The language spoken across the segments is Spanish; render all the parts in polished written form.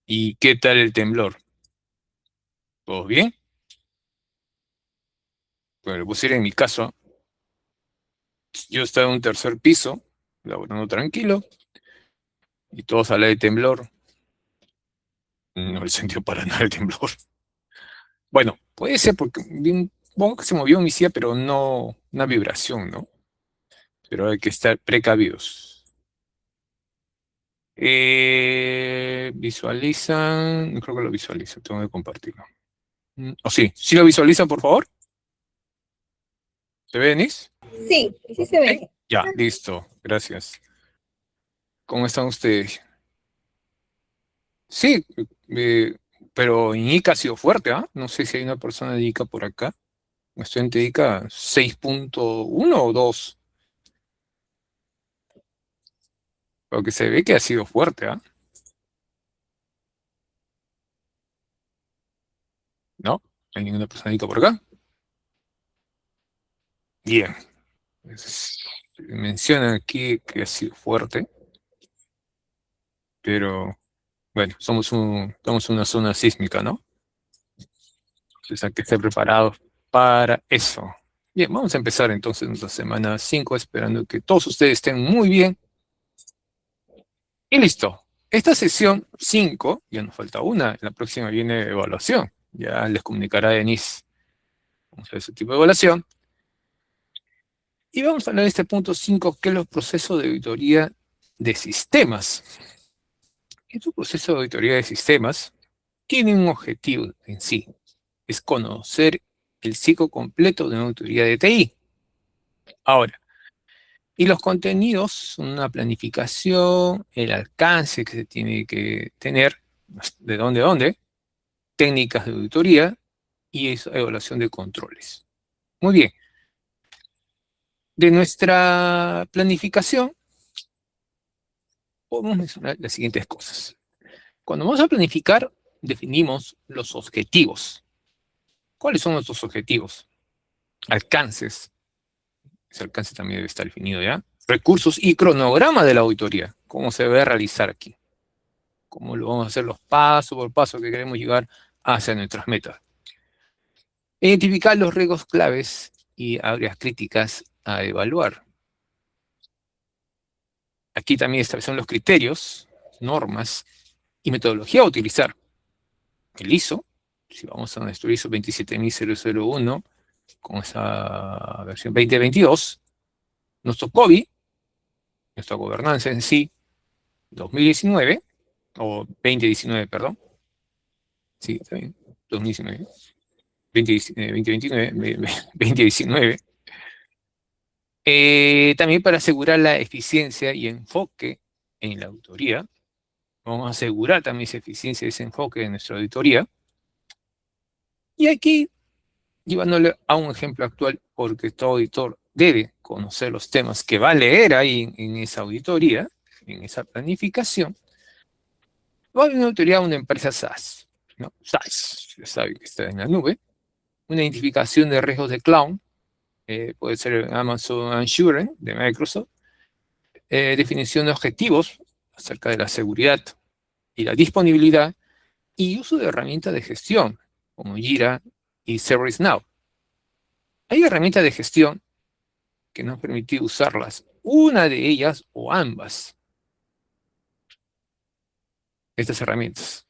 ¿Y qué tal el temblor? ¿Todo bien? Bueno, le pusiera en mi caso, yo estaba en un tercer piso, laborando tranquilo, y todos hablan de temblor. No le sentió para nada el temblor. Bueno, puede ser porque supongo que se movió mi silla, pero no una vibración, ¿no? Pero hay que estar precavidos. Visualizan, no creo que lo visualizan, tengo que compartirlo. ¿O sí? ¿Sí lo visualizan, por favor? ¿Se ve, Denise? Sí, sí se ¿Sí? ve. Ya, listo, gracias. ¿Cómo están ustedes? Sí, eh, pero en Ica ha sido fuerte, ¿ah? No sé si hay una persona de Ica por acá. Un estudiante de Ica 6.1 o 2. Porque se ve que ha sido fuerte, ¿ah? ¿No? ¿No hay ninguna persona de Ica por acá? Bien. Mencionan aquí que ha sido fuerte, pero bueno, estamos en una zona sísmica, ¿no? Entonces hay que estar preparados para eso. Bien, vamos a empezar entonces nuestra semana 5, esperando que todos ustedes estén muy bien. Y listo. Esta sesión 5 ya nos falta una. En la próxima viene evaluación. Ya les comunicará Denise. Vamos a ver ese tipo de evaluación. Y vamos a hablar de este punto 5, que es los procesos de auditoría de sistemas. Estos procesos de auditoría de sistemas tienen un objetivo en sí. Es conocer el ciclo completo de una auditoría de TI. Ahora, y los contenidos son una planificación, el alcance que se tiene que tener, de dónde a dónde, técnicas de auditoría y evaluación de controles. Muy bien, de nuestra planificación podemos mencionar las siguientes cosas. Cuando vamos a planificar, definimos los objetivos. ¿Cuáles son nuestros objetivos? Alcances, ese alcance también debe estar definido ya. Recursos y cronograma de la auditoría, cómo se debe realizar aquí, cómo lo vamos a hacer los pasos por paso que queremos llegar hacia nuestras metas. Identificar los riesgos claves y áreas críticas a evaluar. Aquí también establecen los criterios, normas y metodología a utilizar. El ISO, si vamos a nuestro ISO 27001 con esa versión 2022, nuestro COBI, nuestra gobernanza en sí, 2019, o 2019, perdón, sí, está bien, 2019, 2029, 2019, también para asegurar la eficiencia y enfoque en la auditoría. Vamos a asegurar también esa eficiencia y ese enfoque en nuestra auditoría. Y aquí, llevándole a un ejemplo actual, porque todo auditor debe conocer los temas que va a leer ahí en esa auditoría, en esa planificación, va a haber una auditoría a una empresa SaaS, ¿no? SaaS, ya sabe que está en la nube, una identificación de riesgos de cloud, puede ser Amazon Azure de Microsoft, definición de objetivos acerca de la seguridad y la disponibilidad, y uso de herramientas de gestión, como Jira y ServiceNow. Hay herramientas de gestión que nos permite usarlas, una de ellas o ambas, estas herramientas.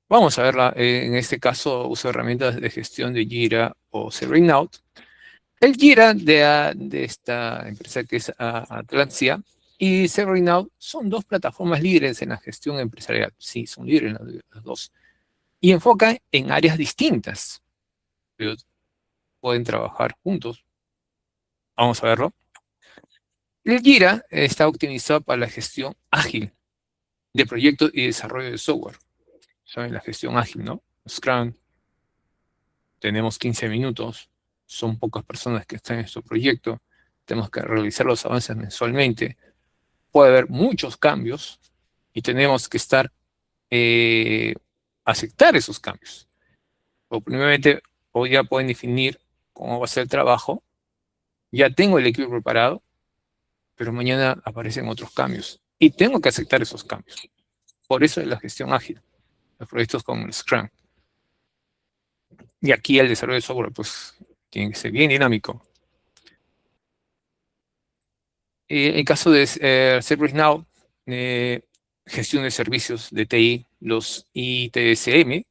Vamos a verla, en este caso uso herramientas de gestión de Jira o ServiceNow. El Jira de esta empresa que es Atlassian y ServiceNow son dos plataformas líderes en la gestión empresarial. Sí, son líderes en las dos. Y enfocan en áreas distintas, pero pueden trabajar juntos. Vamos a verlo. El Jira está optimizado para la gestión ágil de proyectos y desarrollo de software. ¿Saben? La gestión ágil, ¿no? Scrum, tenemos 15 minutos, son pocas personas que están en nuestro proyecto, tenemos que realizar los avances mensualmente, puede haber muchos cambios y tenemos que eh, aceptar esos cambios. O primeramente, hoy ya pueden definir cómo va a ser el trabajo, ya tengo el equipo preparado, pero mañana aparecen otros cambios y tengo que aceptar esos cambios. Por eso es la gestión ágil, los proyectos con Scrum. Y aquí el desarrollo de software, pues, tiene que ser bien dinámico. En caso de ServiceNow, gestión de servicios de TI, los ITSM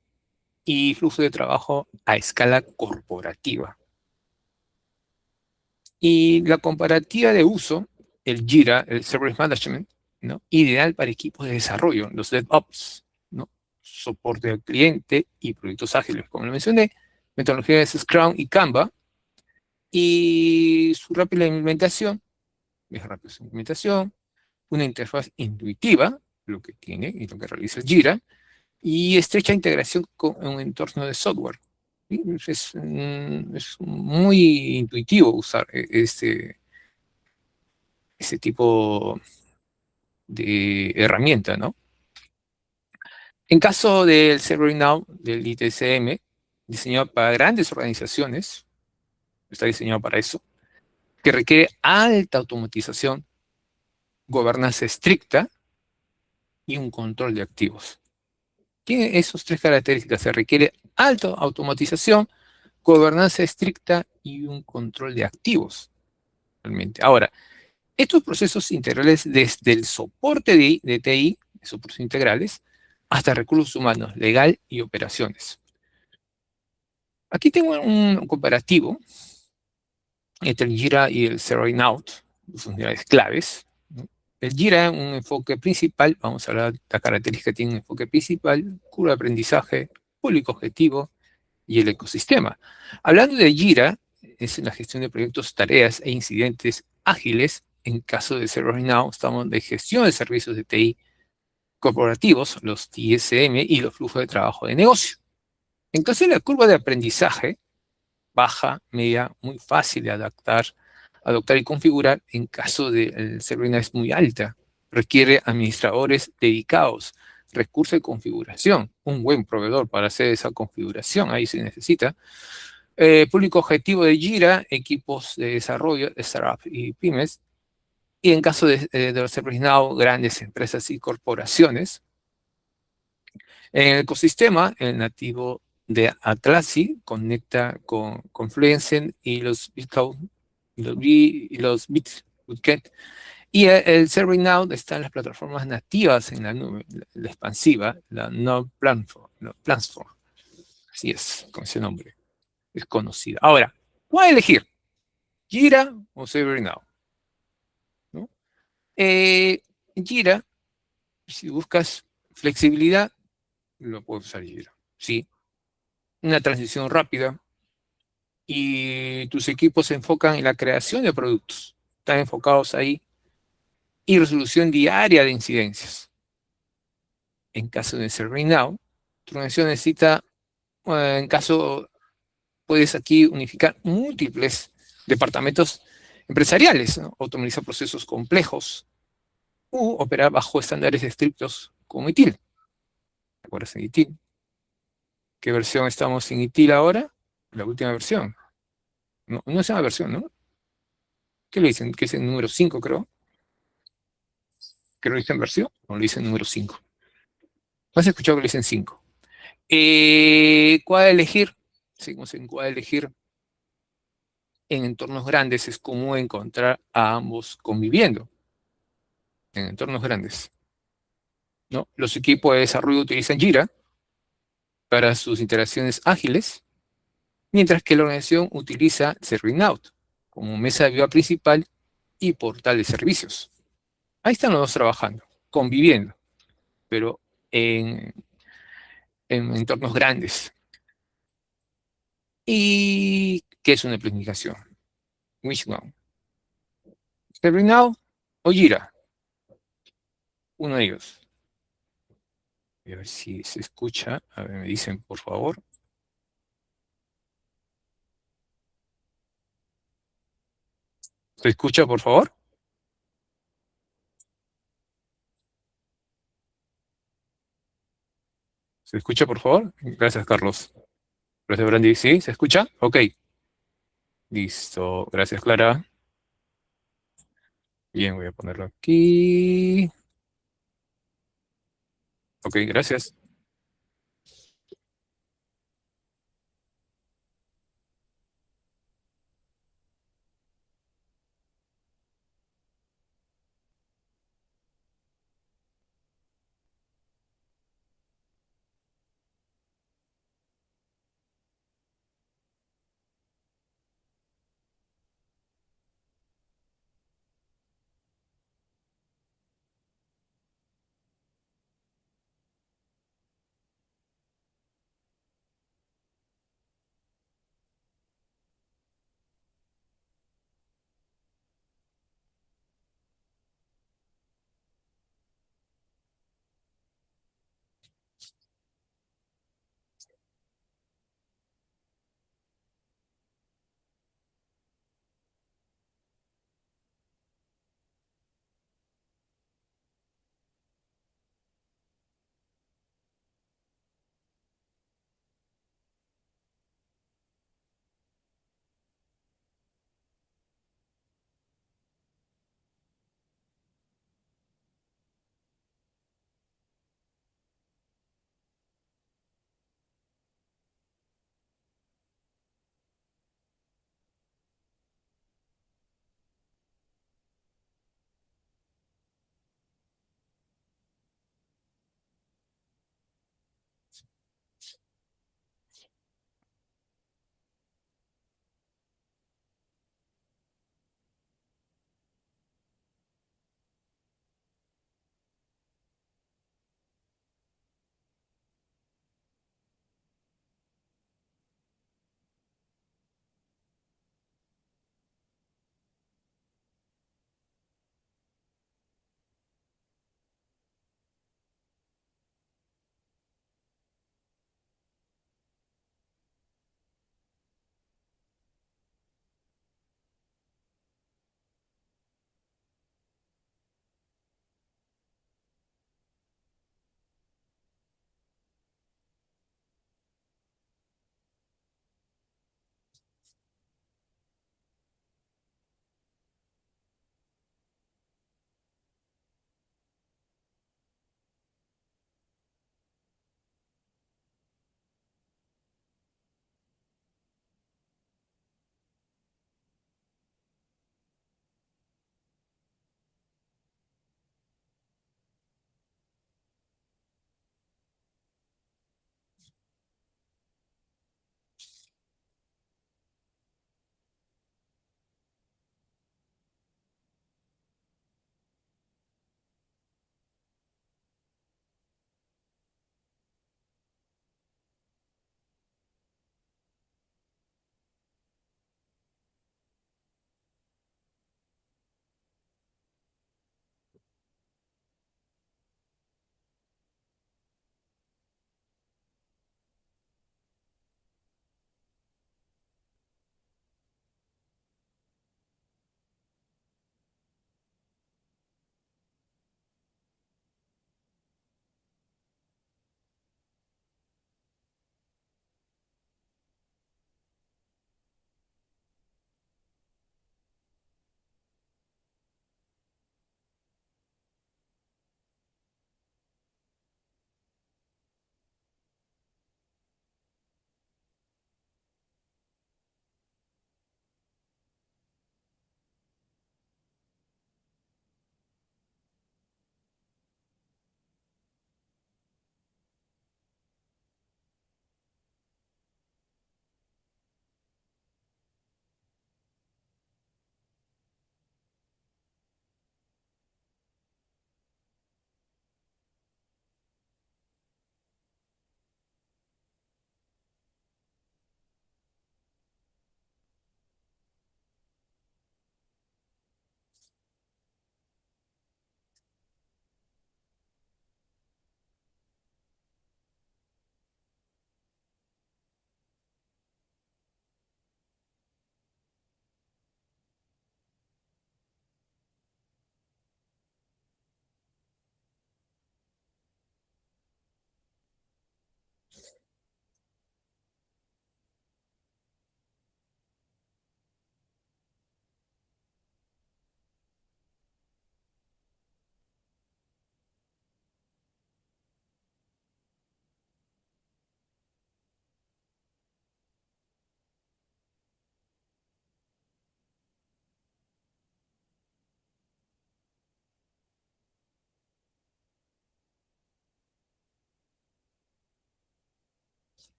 y flujo de trabajo a escala corporativa. Y la comparativa de uso, el Jira, el Service Management, ¿no? Ideal para equipos de desarrollo, los DevOps, ¿no? Soporte al cliente y proyectos ágiles, como lo mencioné, metodologías Scrum y Canva, y su rápida implementación, es rápida su implementación, una interfaz intuitiva, lo que tiene y lo que realiza el Jira, y estrecha integración con un entorno de software. ¿Sí? Es muy intuitivo usar este tipo de herramienta, ¿no? En caso del ServiceNow, del ITSM, diseñado para grandes organizaciones, está diseñado para eso, que requiere alta automatización, gobernanza estricta y un control de activos. Tiene esas tres características. Se requiere alta automatización, gobernanza estricta y un control de activos. Realmente. Ahora, estos procesos integrales desde el soporte de TI, soportes integrales, hasta recursos humanos, legal y operaciones. Aquí tengo un comparativo entre el Jira y el ServiceNow, dos unidades claves. El Jira, un enfoque principal, vamos a hablar de la característica, tiene un enfoque principal, curva de aprendizaje, público objetivo y el ecosistema. Hablando de Jira, es en la gestión de proyectos, tareas e incidentes ágiles. En caso de ServiceNow, estamos de gestión de servicios de TI corporativos, los TSM y los flujos de trabajo de negocio. En caso de la curva de aprendizaje, baja, media, muy fácil de adoptar y configurar. En caso de el ServiceNow es muy alta, requiere administradores dedicados, recursos de configuración, un buen proveedor para hacer esa configuración, ahí se necesita. Público objetivo de Jira, equipos de desarrollo, startups y pymes. Y en caso de los ServiceNow, grandes empresas y corporaciones. En el ecosistema, el nativo de Atlassian conecta con Confluence y los Bitcloud y los Bitbucket. Y el ServiceNow está en las plataformas nativas en la nube, la expansiva, la Node Platform. Así es, con ese nombre. Es conocida. Ahora, ¿cuál elegir? ¿Jira o ServiceNow? ¿No? Jira, si buscas flexibilidad, lo puedes usar Jira. Sí, una transición rápida, y tus equipos se enfocan en la creación de productos. Están enfocados ahí. Y resolución diaria de incidencias. En caso de ServiceNow, tu organización necesita, en caso, puedes aquí unificar múltiples departamentos empresariales, ¿no? Automatizar procesos complejos u operar bajo estándares estrictos como ITIL. ¿Te acuerdas de ITIL? ¿Qué versión estamos en ITIL ahora? La última versión. No, no es una versión, ¿no? ¿Qué le dicen? Que es el número 5, creo. ¿Que lo dicen versión? O lo dicen número 5. ¿No has escuchado que lo dicen 5? ¿Cuál elegir? Seguimos en cuál elegir. En entornos grandes es común encontrar a ambos conviviendo. En entornos grandes, ¿no? Los equipos de desarrollo utilizan Jira para sus interacciones ágiles, mientras que la organización utiliza ServiceNow como mesa de viva principal y portal de servicios. Ahí están los dos trabajando, conviviendo, pero en, en entornos grandes. ¿Y qué es una planificación? Which one? ServiceNow o Jira, uno de ellos. A ver si se escucha. A ver, me dicen, por favor. ¿Se escucha, por favor? ¿Se escucha, por favor? Gracias, Carlos. Gracias, Brandy. ¿Sí? ¿Se escucha? Ok. Listo. Gracias, Clara. Bien, voy a ponerlo aquí. Ok, gracias.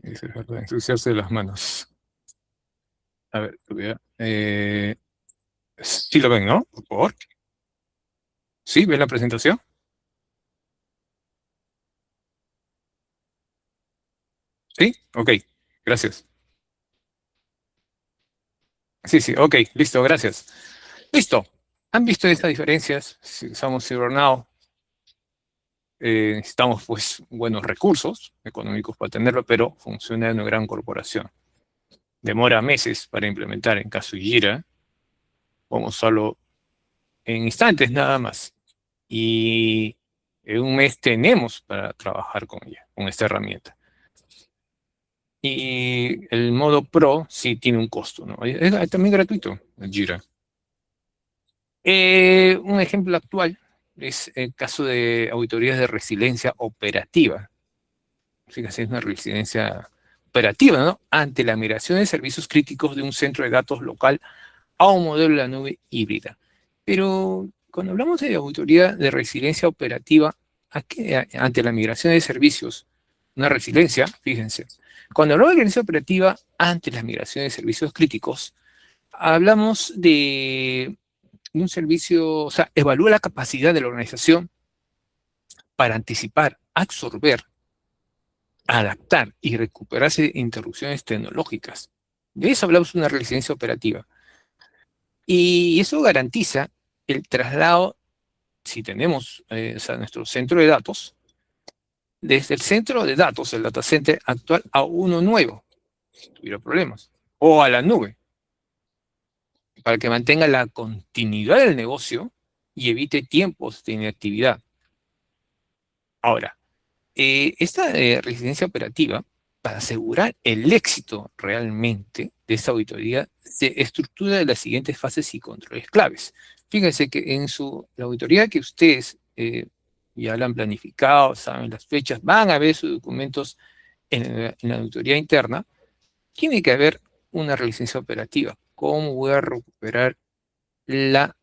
Eso es verdad, ensuciarse las manos. A ver, sí lo ven, ¿no? Por favor. ¿Sí? ¿Ven la presentación? ¿Sí? Ok, gracias. Sí, sí, ok, listo, gracias. Listo. ¿Han visto estas diferencias? Si usamos CyberNow, necesitamos pues buenos recursos económicos para tenerlo, pero funciona en una gran corporación. Demora meses para implementar en caso de Jira, vamos usarlo en instantes nada más. Y en un mes tenemos para trabajar con ella, con esta herramienta. Y el modo Pro sí tiene un costo, ¿no? Es también gratuito, el Jira. Un ejemplo actual es el caso de auditorías de resiliencia operativa. Fíjense, es una resiliencia operativa, ¿no? Ante la migración de servicios críticos de un centro de datos local a un modelo de la nube híbrida. Pero cuando hablamos de auditoría de resiliencia operativa, ante la migración de servicios, una resiliencia, fíjense, cuando hablamos de resiliencia operativa ante la migración de servicios críticos, hablamos de un servicio, o sea, evalúa la capacidad de la organización para anticipar, absorber, adaptar y recuperarse de interrupciones tecnológicas. De eso hablamos de una resiliencia operativa. Y eso garantiza el traslado, si tenemos o sea, nuestro centro de datos, desde el centro de datos, el data center actual, a uno nuevo, si tuviera problemas, o a la nube, para que mantenga la continuidad del negocio y evite tiempos de inactividad. Ahora, esta residencia operativa, para asegurar el éxito realmente de esta auditoría, se estructura de las siguientes fases y controles claves. Fíjense que la auditoría que ustedes ya la han planificado, saben las fechas, van a ver sus documentos en la auditoría interna, tiene que haber una licencia operativa. ¿Cómo voy a recuperar la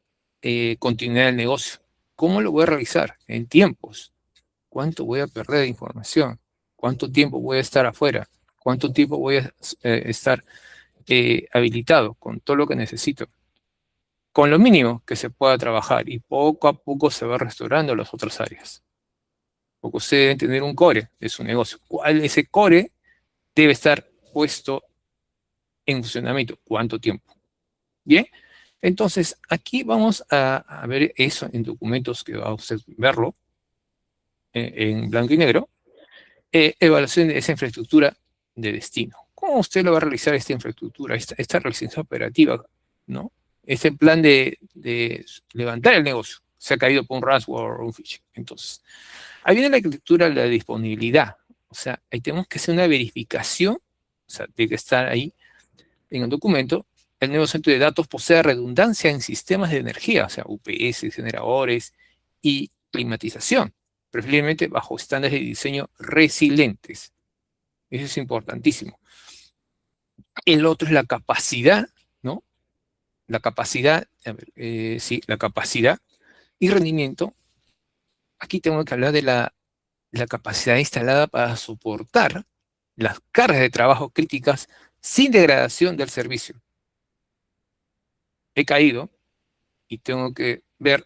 continuidad del negocio? ¿Cómo lo voy a realizar? En tiempos. ¿Cuánto voy a perder de información? ¿Cuánto tiempo voy a estar afuera? ¿Cuánto tiempo voy a estar habilitado con todo lo que necesito? Con lo mínimo que se pueda trabajar y poco a poco se va restaurando las otras áreas. Porque ustedes deben tener un core de su negocio. ¿Cuál ese core debe estar puesto en funcionamiento? ¿Cuánto tiempo? Bien, entonces aquí vamos a ver eso en documentos que va a usted verlo en blanco y negro. Evaluación de esa infraestructura de destino. ¿Cómo usted lo va a realizar esta infraestructura, esta realización operativa, ¿no? Este plan de levantar el negocio. Se ha caído por un ransomware o un phishing. Entonces, ahí viene la arquitectura, la disponibilidad. O sea, ahí tenemos que hacer una verificación, o sea, tiene que estar ahí en el documento. El nuevo centro de datos posee redundancia en sistemas de energía, o sea, UPS, generadores y climatización, preferiblemente bajo estándares de diseño resilientes. Eso es importantísimo. El otro es la capacidad, ¿no? La capacidad, a ver, sí, la capacidad y rendimiento. Aquí tengo que hablar de la capacidad instalada para soportar las cargas de trabajo críticas sin degradación del servicio. He caído y tengo que ver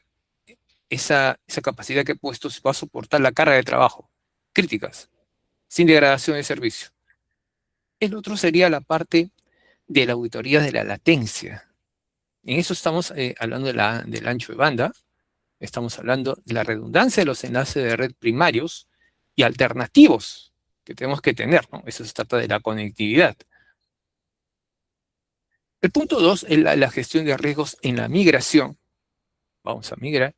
esa capacidad que he puesto va a soportar la carga de trabajo críticas sin degradación de servicio. El otro sería la parte de la auditoría de la latencia. En eso estamos hablando del ancho de banda, estamos hablando de la redundancia de los enlaces de red primarios y alternativos que tenemos que tener, ¿no? Eso se trata de la conectividad. El punto 2 es la gestión de riesgos en la migración. Vamos a migrar.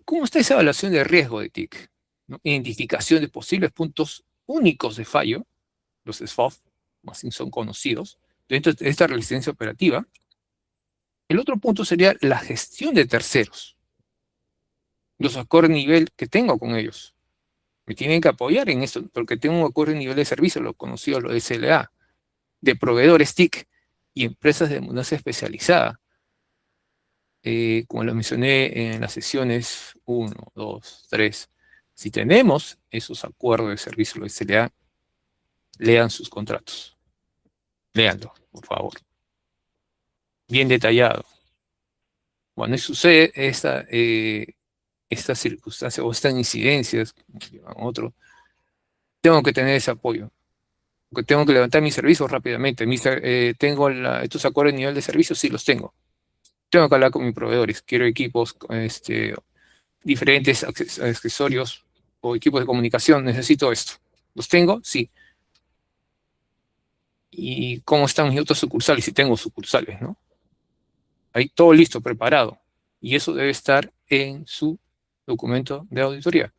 ¿Cómo está esa evaluación de riesgo de TIC? ¿No? Identificación de posibles puntos únicos de fallo, los SFOF, más bien son conocidos, dentro de esta resistencia operativa. El otro punto sería la gestión de terceros, los acuerdos de nivel que tengo con ellos. Me tienen que apoyar en esto, porque tengo un acuerdo de nivel de servicio, lo conocido, lo SLA, de proveedores TIC y empresas de mudanza especializada. Como lo mencioné en las sesiones 1, 2, 3, si tenemos esos acuerdos de servicio, los SLA, lean sus contratos. Léanlo, por favor. Bien detallado. Cuando sucede esta circunstancia o estas incidencias, como llaman otros, tengo que tener ese apoyo. Porque tengo que levantar mis servicios rápidamente. ¿Tengo estos acuerdos de nivel de servicio? Sí, los tengo. Tengo que hablar con mis proveedores. Quiero equipos, diferentes accesorios o equipos de comunicación. Necesito esto. ¿Los tengo? Sí. ¿Y cómo están mis otras sucursales? Si tengo sucursales, ¿no? Ahí todo listo, preparado. Y eso debe estar en su documento de auditoría.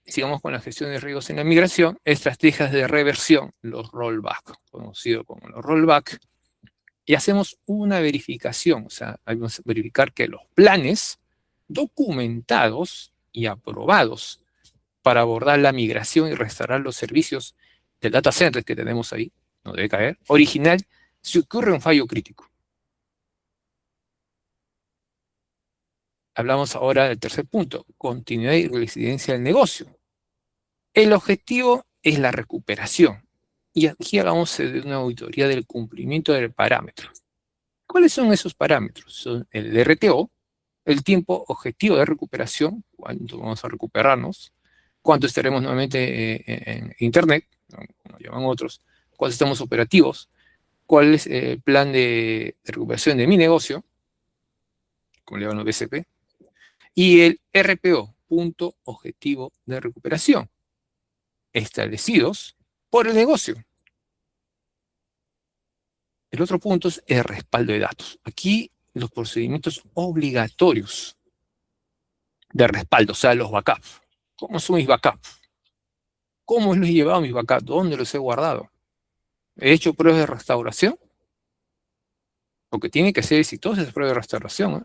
Sigamos con la gestión de riesgos en la migración. Estrategias de reversión, los rollback, conocido como los rollback. Y hacemos una verificación, o sea, vamos a verificar que los planes documentados y aprobados para abordar la migración y restaurar los servicios del data center que tenemos ahí, no debe caer, original, si ocurre un fallo crítico. Hablamos ahora del tercer punto, continuidad y resiliencia del negocio. El objetivo es la recuperación. Y aquí hablamos de una auditoría del cumplimiento del parámetro. ¿Cuáles son esos parámetros? Son el RTO, el tiempo objetivo de recuperación, cuánto vamos a recuperarnos, cuánto estaremos nuevamente en Internet, como llaman otros, cuánto estamos operativos, cuál es el plan de recuperación de mi negocio, como le llaman los BCP, y el RPO, punto objetivo de recuperación, establecidos por el negocio. El otro punto es el respaldo de datos. Aquí los procedimientos obligatorios de respaldo, o sea, los backups. ¿Cómo son mis backups? ¿Cómo los he llevado mis backups? ¿Dónde los he guardado? ¿He hecho pruebas de restauración? Porque tiene que ser exitosa esa prueba de restauración, ¿eh?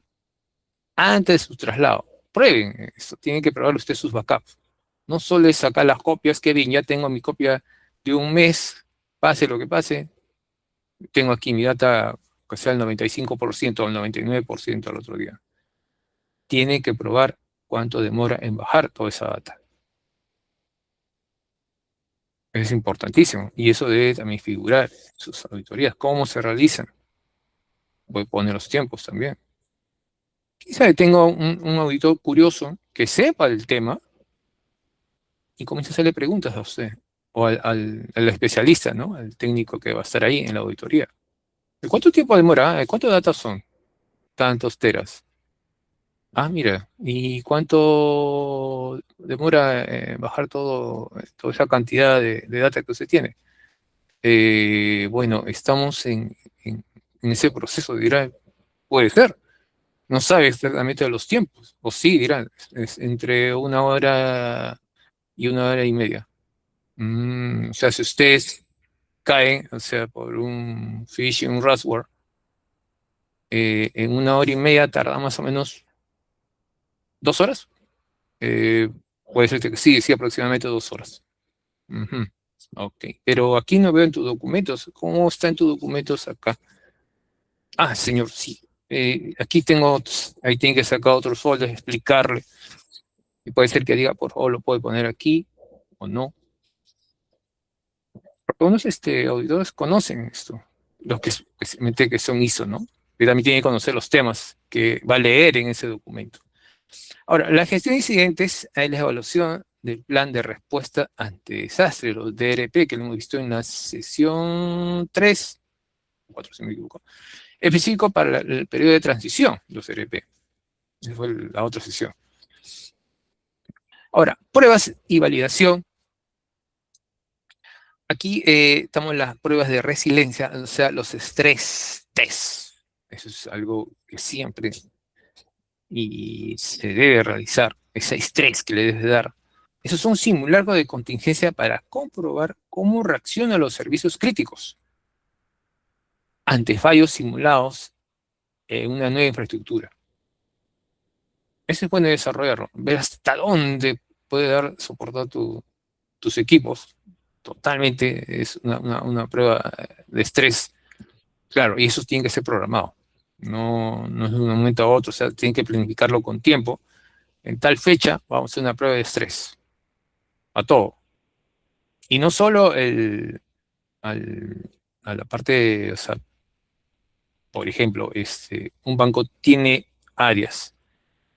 Antes de su traslado. Prueben esto, tienen que probar usted sus backups. No solo es sacar las copias, que bien, ya tengo mi copia de un mes, pase lo que pase, tengo aquí mi data que sea el 95% o el 99% al otro día. Tiene que probar cuánto demora en bajar toda esa data. Es importantísimo. Y eso debe también figurar en sus auditorías. ¿Cómo se realizan? Voy a poner los tiempos también. Quizá tengo un auditor curioso que sepa el tema y comienza a hacerle preguntas a usted o al especialista, ¿no? Al técnico que va a estar ahí en la auditoría. ¿De cuánto tiempo demora? ¿Cuántos datos son? Tantos teras. Ah, mira, ¿y cuánto demora bajar toda esa cantidad de data que usted tiene? Bueno, estamos en ese proceso, dirá, puede ser. No sabe exactamente de los tiempos. O sí, dirán, es entre 1 hora y 1 hora y media. O sea, si ustedes caen, o sea, por un phishing, un ransomware, en 1 hora y media tarda más o menos 2 horas. Eh, Puede ser que sí, sí, aproximadamente 2 horas. Ujú. Ok, pero aquí no veo en tus documentos. ¿Cómo está en tus documentos acá? Ah, señor, sí. Aquí tengo, ahí tiene que sacar otros folders, explicarle. Y puede ser que diga, por favor, lo puede poner aquí o no. Porque unos auditores conocen esto, los que se mete que son ISO, ¿no? Y también tiene que conocer los temas que va a leer en ese documento. Ahora, la gestión de incidentes es la evaluación del plan de respuesta ante desastres, los DRP, que lo hemos visto en la sesión 3, 4 si me equivoco, específico para el periodo de transición, los DRP. Esa fue la otra sesión. Ahora, pruebas y validación. Aquí estamos en las pruebas de resiliencia, o sea, los stress tests. Eso es algo que siempre y se debe realizar, ese estrés que le debes dar. Esos son simulacros de contingencia para comprobar cómo reaccionan los servicios críticos ante fallos simulados en una nueva infraestructura. Eso es bueno desarrollarlo, ver hasta dónde puede soportar tus equipos. Totalmente es una prueba de estrés. Claro, y eso tiene que ser programado. No es de un momento a otro, o sea, tiene que planificarlo con tiempo. En tal fecha vamos a hacer una prueba de estrés. A todo. Y no solo a la parte, o sea, por ejemplo, un banco tiene áreas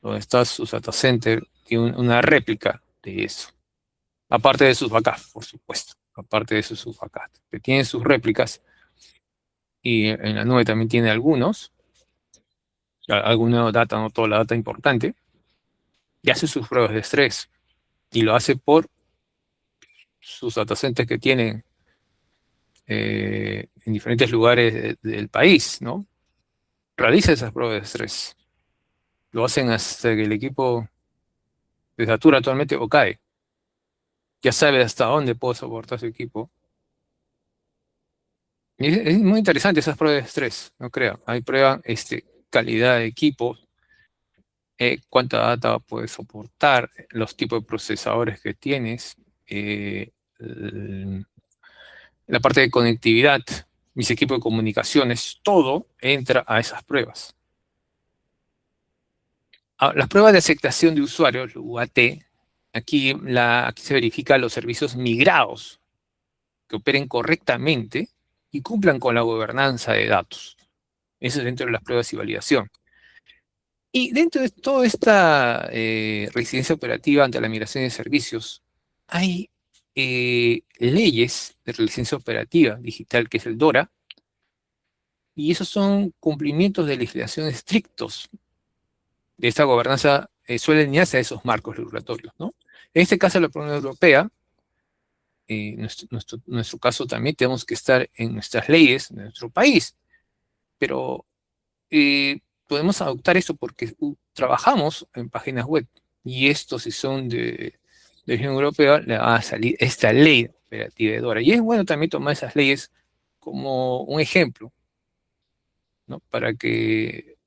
donde está su data center, tiene una réplica de eso. Aparte de sus backups, por supuesto. Aparte de sus backups. Que tiene sus réplicas y en la nube también tiene algunos, alguna data, no toda la data importante, y hace sus pruebas de estrés. Y lo hace por sus datacenters que tienen en diferentes lugares del país, ¿no? Realiza esas pruebas de estrés. Lo hacen hasta que el equipo se satura actualmente o cae. Ya sabe hasta dónde puede soportar su equipo. Y es muy interesante esas pruebas de estrés, no creo. Hay prueba calidad de equipo, cuánta data puede soportar, los tipos de procesadores que tienes, el- la parte de conectividad, mis equipos de comunicaciones, todo entra a esas pruebas. Ah, las pruebas de aceptación de usuarios, UAT, aquí se verifican los servicios migrados que operen correctamente y cumplan con la gobernanza de datos. Eso es dentro de las pruebas y validación. Y dentro de toda esta residencia operativa ante la migración de servicios, hay leyes de licencia operativa digital, que es el DORA, y esos son cumplimientos de legislación estrictos de esta gobernanza, suelen alinearse a esos marcos regulatorios, ¿no? En este caso, la Unión Europea, nuestro caso también tenemos que estar en nuestras leyes de nuestro país, pero podemos adoptar eso porque trabajamos en páginas web y estos si son de la Unión Europea le va a salir esta ley operativa de DORA. Y es bueno también tomar esas leyes como un ejemplo, ¿no? Para que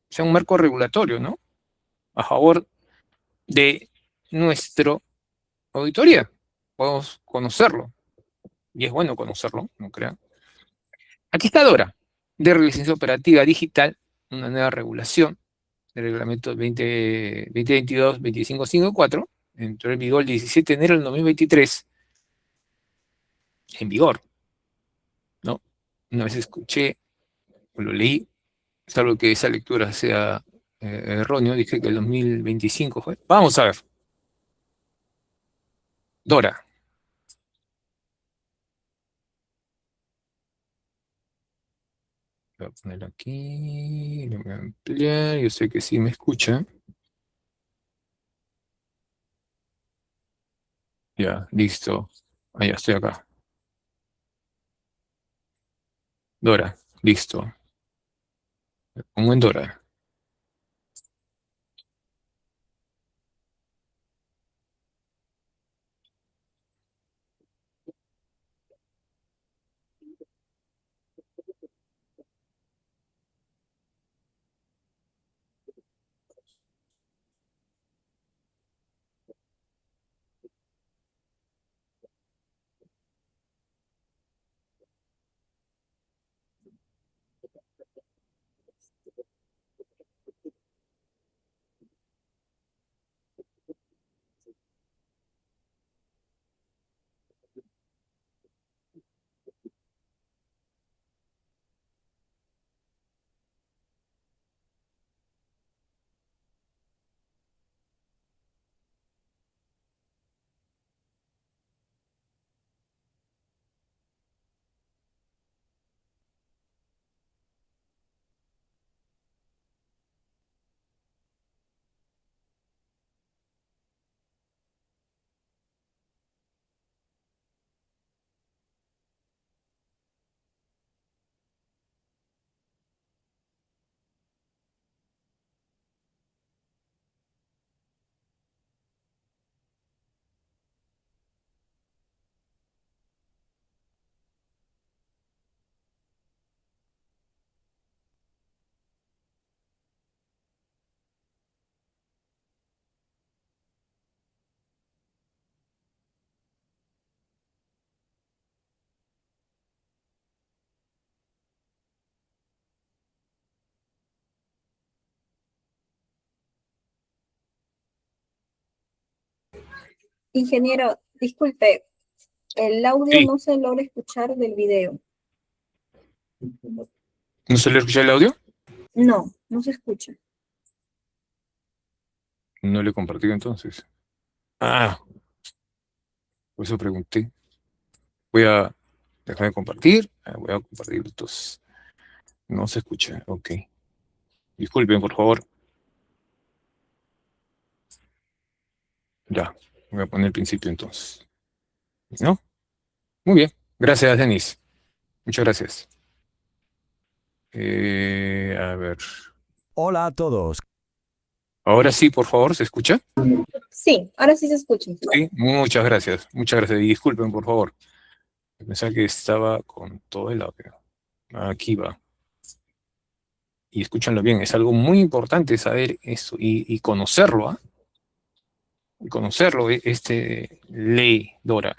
sea un marco regulatorio, ¿no? A favor de nuestra auditoría. Podemos conocerlo y es bueno conocerlo, no crean. Aquí está DORA, de licencia operativa digital, una nueva regulación del reglamento 2022-2554, entró en vigor el 17 de enero del 2023, en vigor, ¿no? Una vez escuché, o lo leí, salvo que esa lectura sea erróneo, dije que el 2025 fue. Vamos a ver, Dora, voy a ponerlo aquí, lo voy a ampliar, yo sé que sí me escucha. Ya, listo. Ah, ya estoy acá. Dora, listo. Pongo en Dora. Ingeniero, disculpe, El audio Sí, no se logra escuchar del video. ¿no se le escucha el audio? No, no se escucha. No le he compartido entonces. Ah, por eso pregunté. Voy a dejar de compartir. Voy a compartir estos. No se escucha, ok. Disculpen, por favor. Ya, voy a poner el principio entonces. ¿No? Muy bien. Gracias, Denis. Muchas gracias. A ver. Hola a todos. Ahora sí, por favor, ¿se escucha? Sí, ahora sí se escucha. Sí, muchas gracias. Muchas gracias. Y disculpen, por favor. Pensaba que estaba con todo el audio. Aquí va. Y escúchanlo bien, es algo muy importante saber eso y conocerlo, ¿ah? Y conocerlo, ley Dora.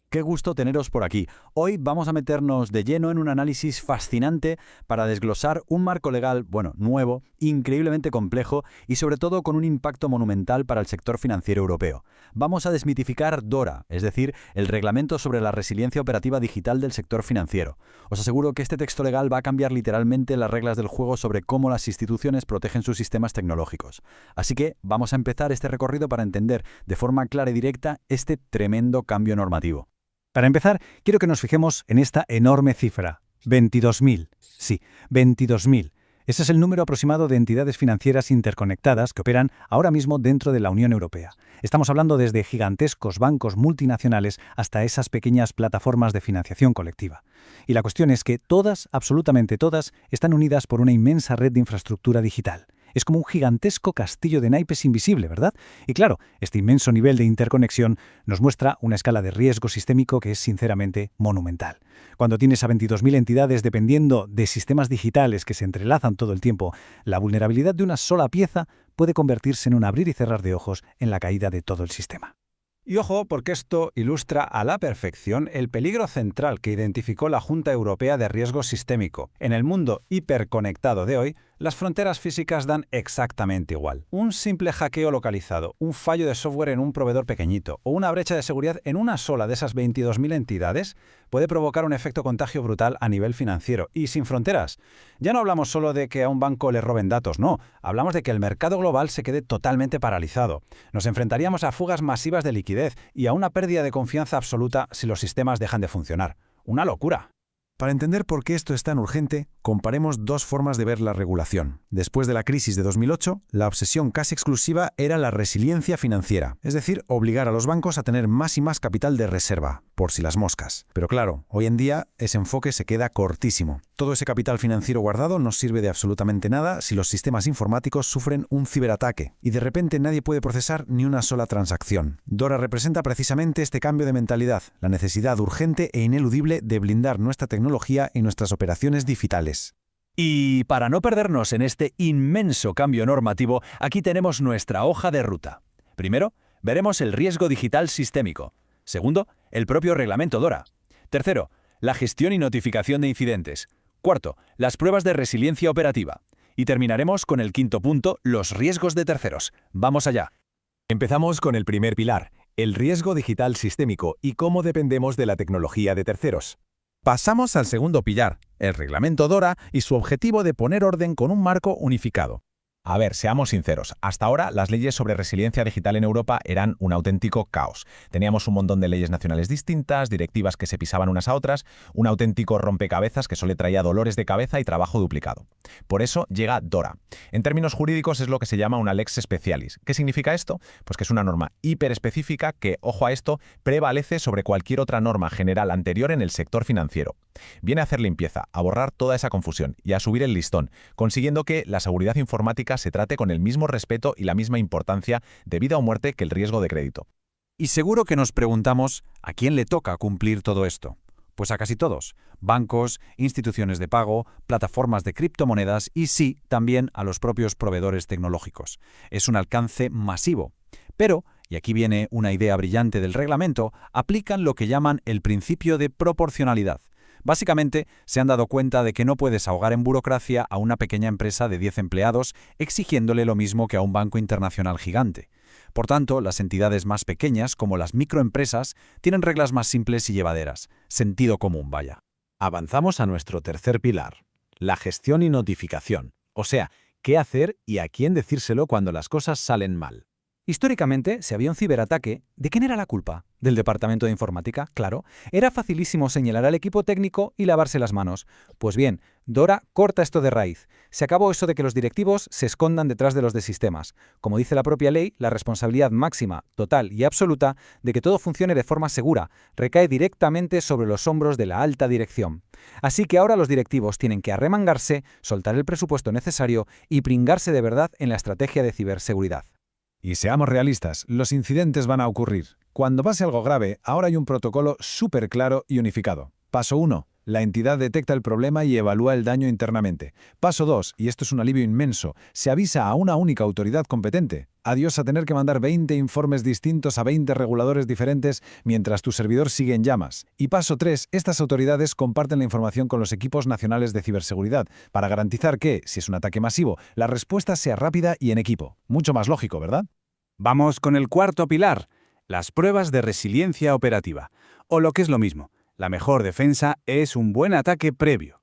Qué gusto teneros por aquí. Hoy vamos a meternos de lleno en un análisis fascinante para desglosar un marco legal, bueno, nuevo, increíblemente complejo y sobre todo con un impacto monumental para el sector financiero europeo. Vamos a desmitificar DORA, es decir, el Reglamento sobre la Resiliencia Operativa Digital del sector financiero. Os aseguro que este texto legal va a cambiar literalmente las reglas del juego sobre cómo las instituciones protegen sus sistemas tecnológicos. Así que vamos a empezar este recorrido para entender de forma clara y directa este tremendo cambio normativo. Para empezar, quiero que nos fijemos en esta enorme cifra, 22.000. Sí, 22.000. Ese es el número aproximado de entidades financieras interconectadas que operan ahora mismo dentro de la Unión Europea. Estamos hablando desde gigantescos bancos multinacionales hasta esas pequeñas plataformas de financiación colectiva. Y la cuestión es que todas, absolutamente todas, están unidas por una inmensa red de infraestructura digital. Es como un gigantesco castillo de naipes invisible, ¿verdad? Y claro, este inmenso nivel de interconexión nos muestra una escala de riesgo sistémico que es sinceramente monumental. Cuando tienes a 22.000 entidades dependiendo de sistemas digitales que se entrelazan todo el tiempo, la vulnerabilidad de una sola pieza puede convertirse en un abrir y cerrar de ojos en la caída de todo el sistema. Y ojo, porque esto ilustra a la perfección el peligro central que identificó la Junta Europea de Riesgo Sistémico. En el mundo hiperconectado de hoy, las fronteras físicas dan exactamente igual. Un simple hackeo localizado, un fallo de software en un proveedor pequeñito o una brecha de seguridad en una sola de esas 22.000 entidades puede provocar un efecto contagio brutal a nivel financiero y sin fronteras. Ya no hablamos solo de que a un banco le roben datos, no. Hablamos de que el mercado global se quede totalmente paralizado. Nos enfrentaríamos a fugas masivas de liquidez y a una pérdida de confianza absoluta si los sistemas dejan de funcionar. ¡Una locura! Para entender por qué esto es tan urgente, comparemos dos formas de ver la regulación. Después de la crisis de 2008, la obsesión casi exclusiva era la resiliencia financiera, es decir, obligar a los bancos a tener más y más capital de reserva, por si las moscas. Pero claro, hoy en día ese enfoque se queda cortísimo. Todo ese capital financiero guardado no sirve de absolutamente nada si los sistemas informáticos sufren un ciberataque y de repente nadie puede procesar ni una sola transacción. DORA representa precisamente este cambio de mentalidad, la necesidad urgente e ineludible de blindar nuestra tecnología y nuestras operaciones digitales. Y para no perdernos en este inmenso cambio normativo, aquí tenemos nuestra hoja de ruta. Primero, veremos el riesgo digital sistémico. Segundo, el propio reglamento DORA. Tercero, la gestión y notificación de incidentes. Cuarto, las pruebas de resiliencia operativa. Y terminaremos con el quinto punto, los riesgos de terceros. ¡Vamos allá! Empezamos con el primer pilar, el riesgo digital sistémico y cómo dependemos de la tecnología de terceros. Pasamos al segundo pilar, el reglamento DORA y su objetivo de poner orden con un marco unificado. A ver, seamos sinceros, hasta ahora las leyes sobre resiliencia digital en Europa eran un auténtico caos. Teníamos un montón de leyes nacionales distintas, directivas que se pisaban unas a otras, un auténtico rompecabezas que solo traía dolores de cabeza y trabajo duplicado. Por eso llega DORA. En términos jurídicos es lo que se llama una lex specialis. ¿Qué significa esto? Pues que es una norma hiperespecífica que, ojo a esto, prevalece sobre cualquier otra norma general anterior en el sector financiero. Viene a hacer limpieza, a borrar toda esa confusión y a subir el listón, consiguiendo que la seguridad informática se trate con el mismo respeto y la misma importancia de vida o muerte que el riesgo de crédito. Y seguro que nos preguntamos, ¿a quién le toca cumplir todo esto? Pues a casi todos. Bancos, instituciones de pago, plataformas de criptomonedas y sí, también a los propios proveedores tecnológicos. Es un alcance masivo. Pero, y aquí viene una idea brillante del reglamento, aplican lo que llaman el principio de proporcionalidad. Básicamente, se han dado cuenta de que no puedes ahogar en burocracia a una pequeña empresa de 10 empleados exigiéndole lo mismo que a un banco internacional gigante. Por tanto, las entidades más pequeñas, como las microempresas, tienen reglas más simples y llevaderas. Sentido común, vaya. Avanzamos a nuestro tercer pilar, la gestión y notificación. O sea, qué hacer y a quién decírselo cuando las cosas salen mal. Históricamente, si había un ciberataque, ¿de quién era la culpa? ¿Del departamento de informática? Claro. Era facilísimo señalar al equipo técnico y lavarse las manos. Pues bien, Dora corta esto de raíz. Se acabó eso de que los directivos se escondan detrás de los de sistemas. Como dice la propia ley, la responsabilidad máxima, total y absoluta de que todo funcione de forma segura recae directamente sobre los hombros de la alta dirección. Así que ahora los directivos tienen que arremangarse, soltar el presupuesto necesario y pringarse de verdad en la estrategia de ciberseguridad. Y seamos realistas, los incidentes van a ocurrir. Cuando pase algo grave, ahora hay un protocolo súper claro y unificado. Paso 1. La entidad detecta el problema y evalúa el daño internamente. Paso 2, y esto es un alivio inmenso, se avisa a una única autoridad competente. Adiós a tener que mandar 20 informes distintos a 20 reguladores diferentes mientras tu servidor sigue en llamas. Y paso 3, estas autoridades comparten la información con los equipos nacionales de ciberseguridad para garantizar que, si es un ataque masivo, la respuesta sea rápida y en equipo. Mucho más lógico, ¿verdad? Vamos con el cuarto pilar, las pruebas de resiliencia operativa. O lo que es lo mismo, la mejor defensa es un buen ataque previo.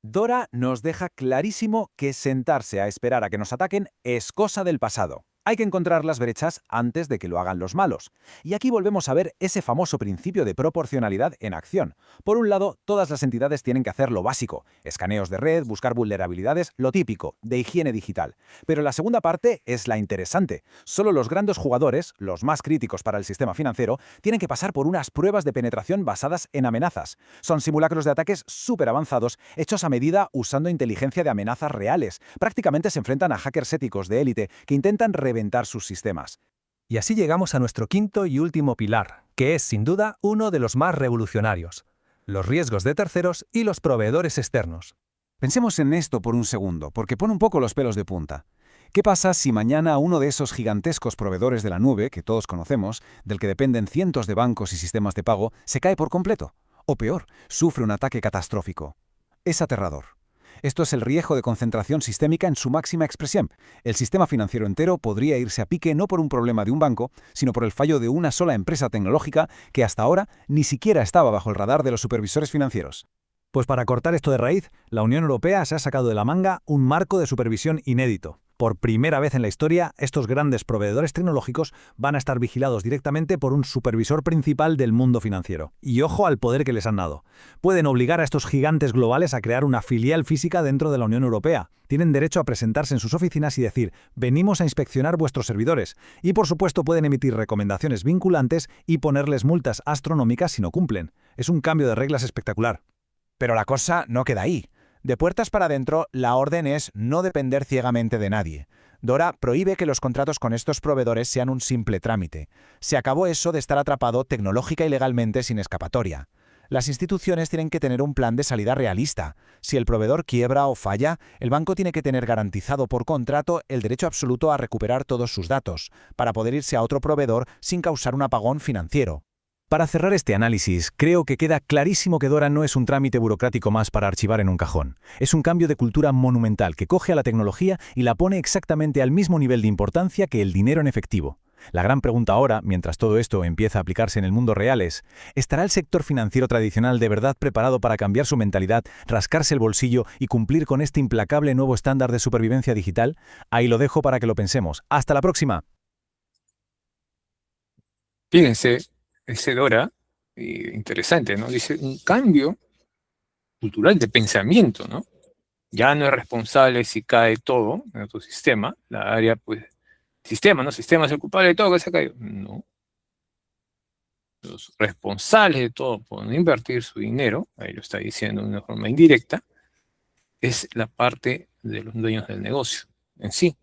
Dora nos deja clarísimo que sentarse a esperar a que nos ataquen es cosa del pasado. Hay que encontrar las brechas antes de que lo hagan los malos. Y aquí volvemos a ver ese famoso principio de proporcionalidad en acción. Por un lado, todas las entidades tienen que hacer lo básico, escaneos de red, buscar vulnerabilidades, lo típico, de higiene digital. Pero la segunda parte es la interesante. Solo los grandes jugadores, los más críticos para el sistema financiero, tienen que pasar por unas pruebas de penetración basadas en amenazas. Son simulacros de ataques súper avanzados, hechos a medida usando inteligencia de amenazas reales. Prácticamente se enfrentan a hackers éticos de élite que intentan reventar sus sistemas. Y así llegamos a nuestro quinto y último pilar, que es sin duda uno de los más revolucionarios: los riesgos de terceros y los proveedores externos. Pensemos en esto por un segundo, porque pone un poco los pelos de punta. ¿Qué pasa si mañana uno de esos gigantescos proveedores de la nube, que todos conocemos, del que dependen cientos de bancos y sistemas de pago, se cae por completo? O peor, sufre un ataque catastrófico. Es aterrador. Esto es el riesgo de concentración sistémica en su máxima expresión. El sistema financiero entero podría irse a pique no por un problema de un banco, sino por el fallo de una sola empresa tecnológica que hasta ahora ni siquiera estaba bajo el radar de los supervisores financieros. Pues para cortar esto de raíz, la Unión Europea se ha sacado de la manga un marco de supervisión inédito. Por primera vez en la historia, estos grandes proveedores tecnológicos van a estar vigilados directamente por un supervisor principal del mundo financiero. Y ojo al poder que les han dado. Pueden obligar a estos gigantes globales a crear una filial física dentro de la Unión Europea. Tienen derecho a presentarse en sus oficinas y decir: venimos a inspeccionar vuestros servidores. Y por supuesto pueden emitir recomendaciones vinculantes y ponerles multas astronómicas si no cumplen. Es un cambio de reglas espectacular. Pero la cosa no queda ahí. De puertas para adentro, la orden es no depender ciegamente de nadie. Dora prohíbe que los contratos con estos proveedores sean un simple trámite. Se acabó eso de estar atrapado tecnológica y legalmente sin escapatoria. Las instituciones tienen que tener un plan de salida realista. Si el proveedor quiebra o falla, el banco tiene que tener garantizado por contrato el derecho absoluto a recuperar todos sus datos, para poder irse a otro proveedor sin causar un apagón financiero. Para cerrar este análisis, creo que queda clarísimo que Dora no es un trámite burocrático más para archivar en un cajón. Es un cambio de cultura monumental que coge a la tecnología y la pone exactamente al mismo nivel de importancia que el dinero en efectivo. La gran pregunta ahora, mientras todo esto empieza a aplicarse en el mundo real, es: ¿estará el sector financiero tradicional de verdad preparado para cambiar su mentalidad, rascarse el bolsillo y cumplir con este implacable nuevo estándar de supervivencia digital? Ahí lo dejo para que lo pensemos. ¡Hasta la próxima! Fíjense, ese Dora, interesante, ¿no? Dice un cambio cultural de pensamiento, ¿no? Ya no es responsable si cae todo en otro sistema, la área, pues, sistema, ¿no? Sistema es el culpable de todo que se ha caído. No. Los responsables de todo por no invertir su dinero, ahí lo está diciendo de una forma indirecta, es la parte de los dueños del negocio en sí.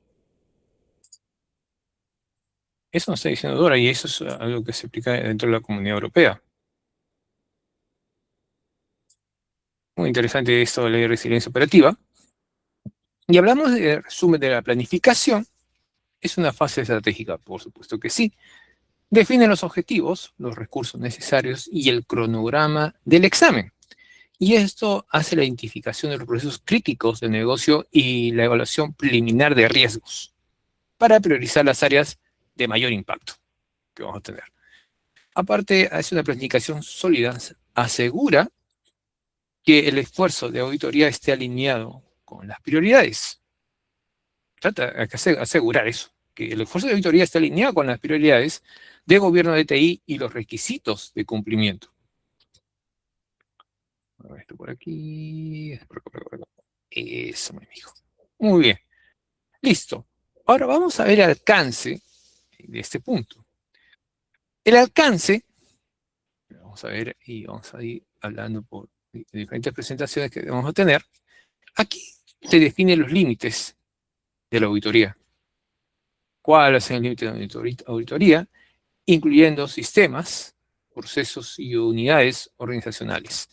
Eso nos está diciendo Dora y eso es algo que se aplica dentro de la Comunidad Europea. Muy interesante esto de la ley de resiliencia operativa. Y hablamos de resumen de la planificación. Es una fase estratégica, por supuesto que sí. Define los objetivos, los recursos necesarios y el cronograma del examen. Y esto hace la identificación de los procesos críticos del negocio y la evaluación preliminar de riesgos para priorizar las áreas de mayor impacto que vamos a tener. Aparte, hace una planificación sólida, asegura que el esfuerzo de auditoría esté alineado con las prioridades. Hay que asegurar eso, que el esfuerzo de auditoría esté alineado con las prioridades de gobierno de TI y los requisitos de cumplimiento. Esto por aquí. Eso, mi amigo. Muy bien. Listo. Ahora vamos a ver el alcance de este punto. El alcance, vamos a ver y vamos a ir hablando por diferentes presentaciones que vamos a tener. Aquí se definen los límites de la auditoría. ¿Cuál es el límite de la auditoría? Incluyendo sistemas, procesos y unidades organizacionales.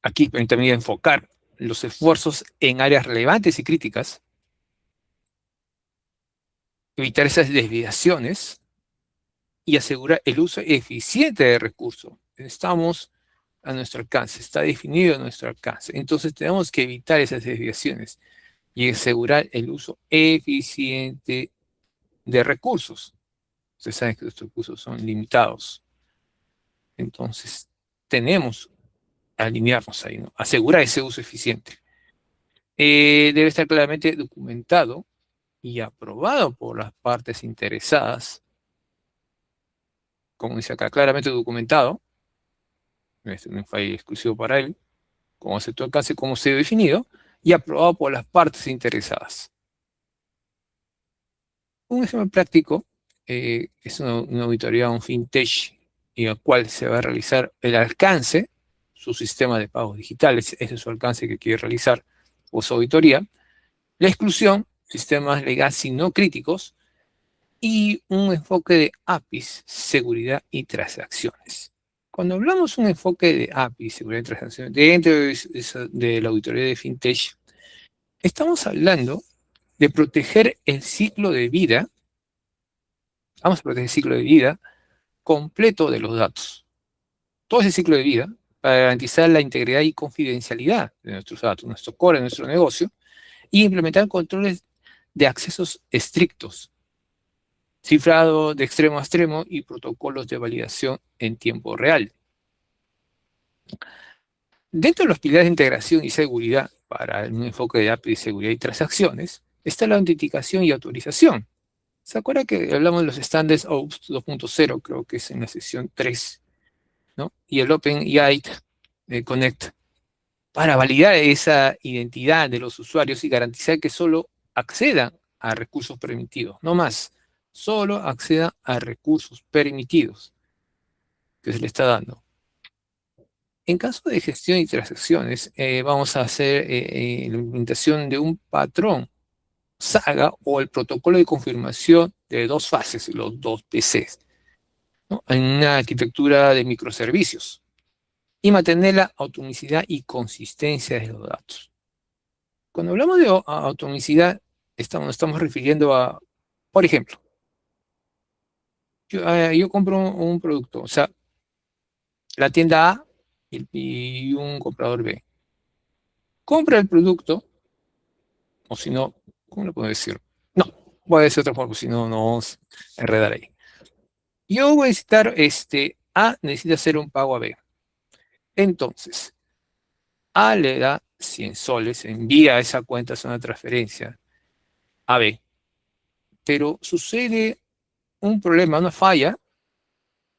Aquí permite enfocar los esfuerzos en áreas relevantes y críticas, evitar esas desviaciones y asegurar el uso eficiente de recursos. Estamos a nuestro alcance, está definido a nuestro alcance. Entonces tenemos que evitar esas desviaciones y asegurar el uso eficiente de recursos. Ustedes saben que los recursos son limitados. Entonces tenemos que alinearnos ahí, ¿no? Asegurar ese uso eficiente. Debe estar claramente documentado y aprobado por las partes interesadas, como dice acá, claramente documentado, es un file exclusivo para él, como se alcance, como se ha definido, y aprobado por las partes interesadas. Un ejemplo práctico es una auditoría, un fintech, en el cual se va a realizar el alcance, su sistema de pagos digitales, ese es su alcance que quiere realizar, o su auditoría, la exclusión, sistemas legacy no críticos, y un enfoque de APIs, seguridad y transacciones. Cuando hablamos de un enfoque de APIs, seguridad y transacciones, dentro de la auditoría de fintech, estamos hablando de proteger el ciclo de vida, vamos a proteger el ciclo de vida completo de los datos. Todo ese ciclo de vida para garantizar la integridad y confidencialidad de nuestros datos, nuestro core, nuestro negocio, y implementar controles de accesos estrictos, cifrado de extremo a extremo y protocolos de validación en tiempo real. Dentro de los pilares de integración y seguridad para un enfoque de API de seguridad y transacciones, está la autenticación y autorización. ¿Se acuerda que hablamos de los estándares OAuth 2.0? Creo que es en la sesión 3, ¿no? Y el OpenAI Connect, para validar esa identidad de los usuarios y garantizar que solo accedan a recursos permitidos, no más. Solo acceda a recursos permitidos que se le está dando. En caso de gestión y transacciones, vamos a hacer la implementación de un patrón SAGA o el protocolo de confirmación de 2 fases, los 2 PCs, ¿no? En una arquitectura de microservicios, y mantener la autonomicidad y consistencia de los datos. Cuando hablamos de autonomicidad, nos estamos refiriendo a, por ejemplo, yo compro un producto, o sea, la tienda A y un comprador B. Compra el producto, o si no, ¿cómo lo puedo decir? No, voy a decir otra forma, si no, nos vamos a enredar ahí. Yo voy a necesitar, A necesita hacer un pago a B. Entonces, A le da 100 soles, envía esa cuenta, es una transferencia a B. Pero sucede un problema, una falla,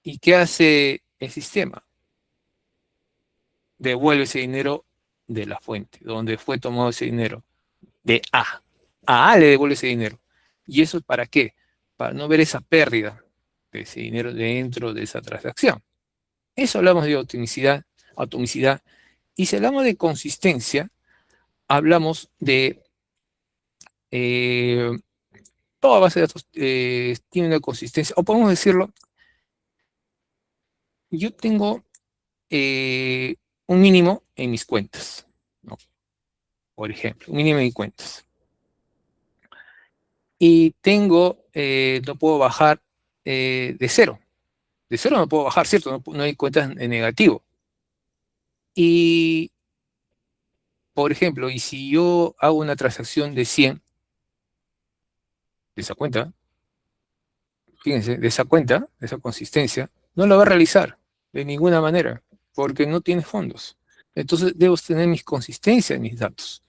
¿y qué hace el sistema? Devuelve ese dinero de la fuente, donde fue tomado ese dinero, de A. A le devuelve ese dinero. ¿Y eso para qué? Para no ver esa pérdida de ese dinero dentro de esa transacción. Eso hablamos de atomicidad. Y si hablamos de consistencia, hablamos de toda base de datos tiene una consistencia, o podemos decirlo, yo tengo un mínimo en mis cuentas, ¿no? Por ejemplo, un mínimo en mis cuentas. Y tengo, no puedo bajar de cero. De cero no puedo bajar, ¿cierto? No hay cuentas en negativo. Y, por ejemplo, y si yo hago una transacción de 100, de esa cuenta, fíjense, de esa cuenta, de esa consistencia, no lo va a realizar de ninguna manera, porque no tiene fondos. Entonces debo tener mis consistencias en mis datos.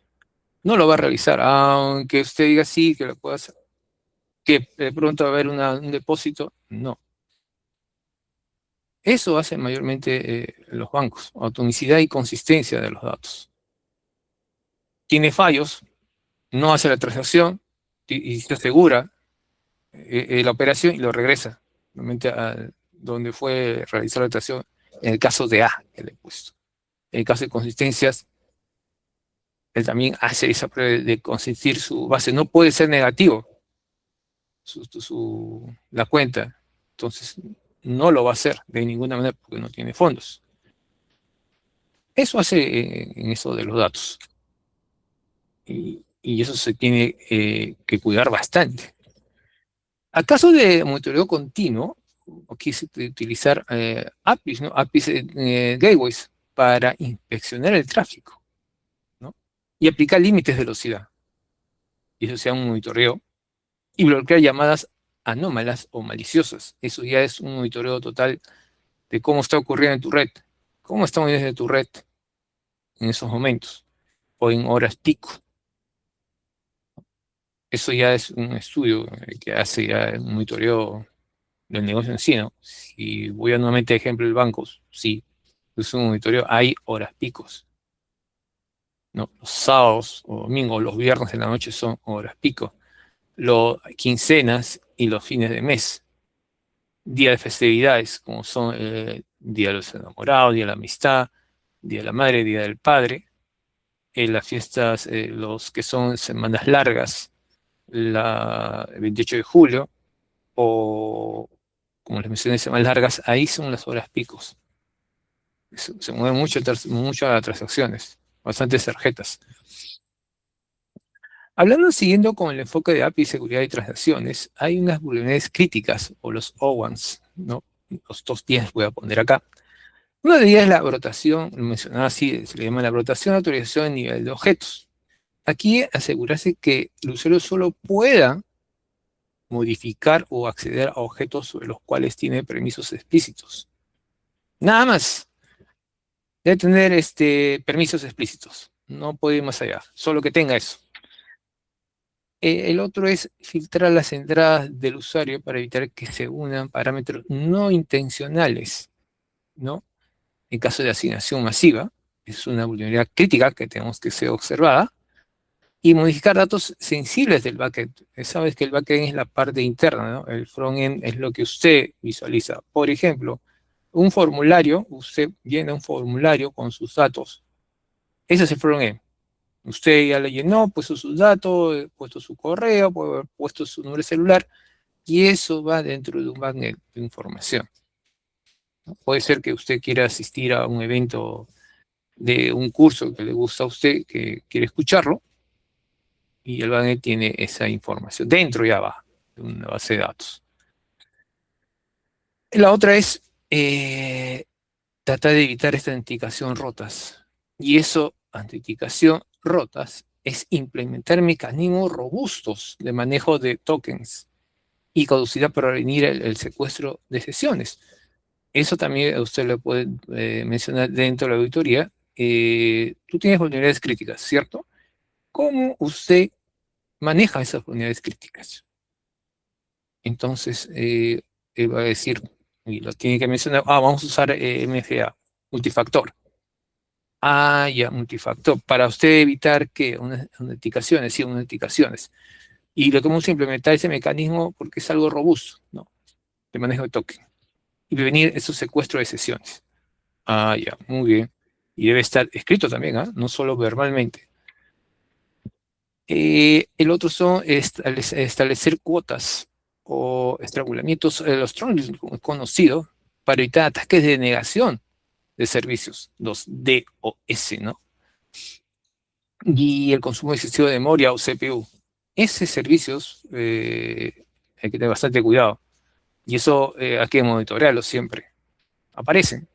No lo va a realizar, aunque usted diga sí, que lo pueda hacer. Que de pronto va a haber un depósito, no. Eso hace mayormente los bancos, atomicidad y consistencia de los datos. Tiene fallos, no hace la transacción y se asegura la operación y lo regresa nuevamente a donde fue realizada la transacción, en el caso de A que le he puesto. En el caso de consistencias, él también hace esa prueba de consistir su base. No puede ser negativo la cuenta. Entonces, no lo va a hacer de ninguna manera porque no tiene fondos. Eso hace en eso de los datos. Y eso se tiene que cuidar bastante. A caso de monitoreo continuo, quise utilizar APIs, ¿no? APIs gateways para inspeccionar el tráfico, ¿no? Y aplicar límites de velocidad. Y eso sea un monitoreo. Y bloquear llamadas anómalas o maliciosas. Eso ya es un monitoreo total de cómo está ocurriendo en tu red. Cómo está moviendo tu red en esos momentos. O en horas pico. Eso ya es un estudio que hace ya un monitoreo del negocio en sí, ¿no? Si voy a nuevamente ejemplo el banco, sí, es un monitoreo, hay horas picos, ¿no? Los sábados o domingos, los viernes en la noche son horas pico. Los quincenas y los fines de mes. Día de festividades, como son Día de los Enamorados, Día de la Amistad, Día de la Madre, Día del Padre. Las fiestas, los que son semanas largas, el 28 de julio, o como les mencioné, semanas largas, ahí son las horas picos. Se mueven muchas transacciones, bastantes tarjetas. Hablando siguiendo con el enfoque de API, seguridad y transacciones, hay unas vulnerabilidades críticas, o los O1s, ¿no? Los dos 10 voy a poner acá. Una de ellas es la brotación, lo mencionaba así, se le llama la brotación, autorización de nivel de objetos. Aquí asegurarse que el usuario solo pueda modificar o acceder a objetos sobre los cuales tiene permisos explícitos. Nada más. Debe tener permisos explícitos. No puede ir más allá, solo que tenga eso. El otro es filtrar las entradas del usuario para evitar que se unan parámetros no intencionales, ¿no? En caso de asignación masiva, es una vulnerabilidad crítica que tenemos que ser observada. Y modificar datos sensibles del backend. Sabes que el backend es la parte interna, ¿no? El frontend es lo que usted visualiza. Por ejemplo, un formulario, usted llena un formulario con sus datos. Ese es el frontend. Usted ya le llenó, puso sus datos, puesto su correo, puesto su número de celular, y eso va dentro de un backend de información. Puede ser que usted quiera asistir a un evento de un curso que le gusta a usted, que quiere escucharlo, y el backend tiene esa información. Dentro ya va, de una base de datos. La otra es tratar de evitar esta autenticación rotas. Y eso, autenticación rotas, es implementar mecanismos robustos de manejo de tokens y caducidad para prevenir el secuestro de sesiones. Eso también usted lo puede mencionar dentro de la auditoría. Tú tienes vulnerabilidades críticas, ¿cierto? ¿Cómo usted maneja esas vulnerabilidades críticas? Entonces, él va a decir, y lo tiene que mencionar, vamos a usar MFA, multifactor. Ya, multifactor, para usted evitar que unas autenticaciones, sí, unas autenticaciones. Y lo que vamos a implementar ese mecanismo porque es algo robusto, ¿no? De manejo de token. Y prevenir esos secuestros de sesiones. Ya, muy bien. Y debe estar escrito también, no solo verbalmente. El otro son establecer cuotas o estrangulamientos electrónicos conocidos para evitar ataques de negación de servicios, los DOS, ¿no? Y el consumo excesivo de memoria o CPU. Esos servicios hay que tener bastante cuidado. Y eso hay que monitorearlo siempre. Aparecen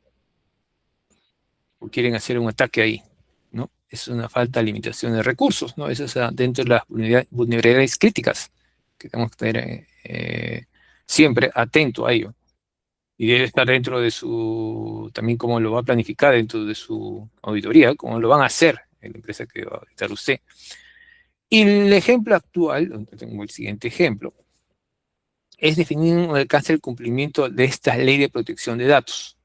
o quieren hacer un ataque ahí, ¿no? Es una falta de limitación de recursos, ¿no? Eso es dentro de las vulnerabilidades críticas que tenemos que tener siempre atento a ello. Y debe estar dentro de también cómo lo va a planificar dentro de su auditoría, cómo lo van a hacer en la empresa que va a auditar usted. Y el ejemplo actual, donde tengo el siguiente ejemplo, es definir un alcance del cumplimiento de esta ley de protección de datos.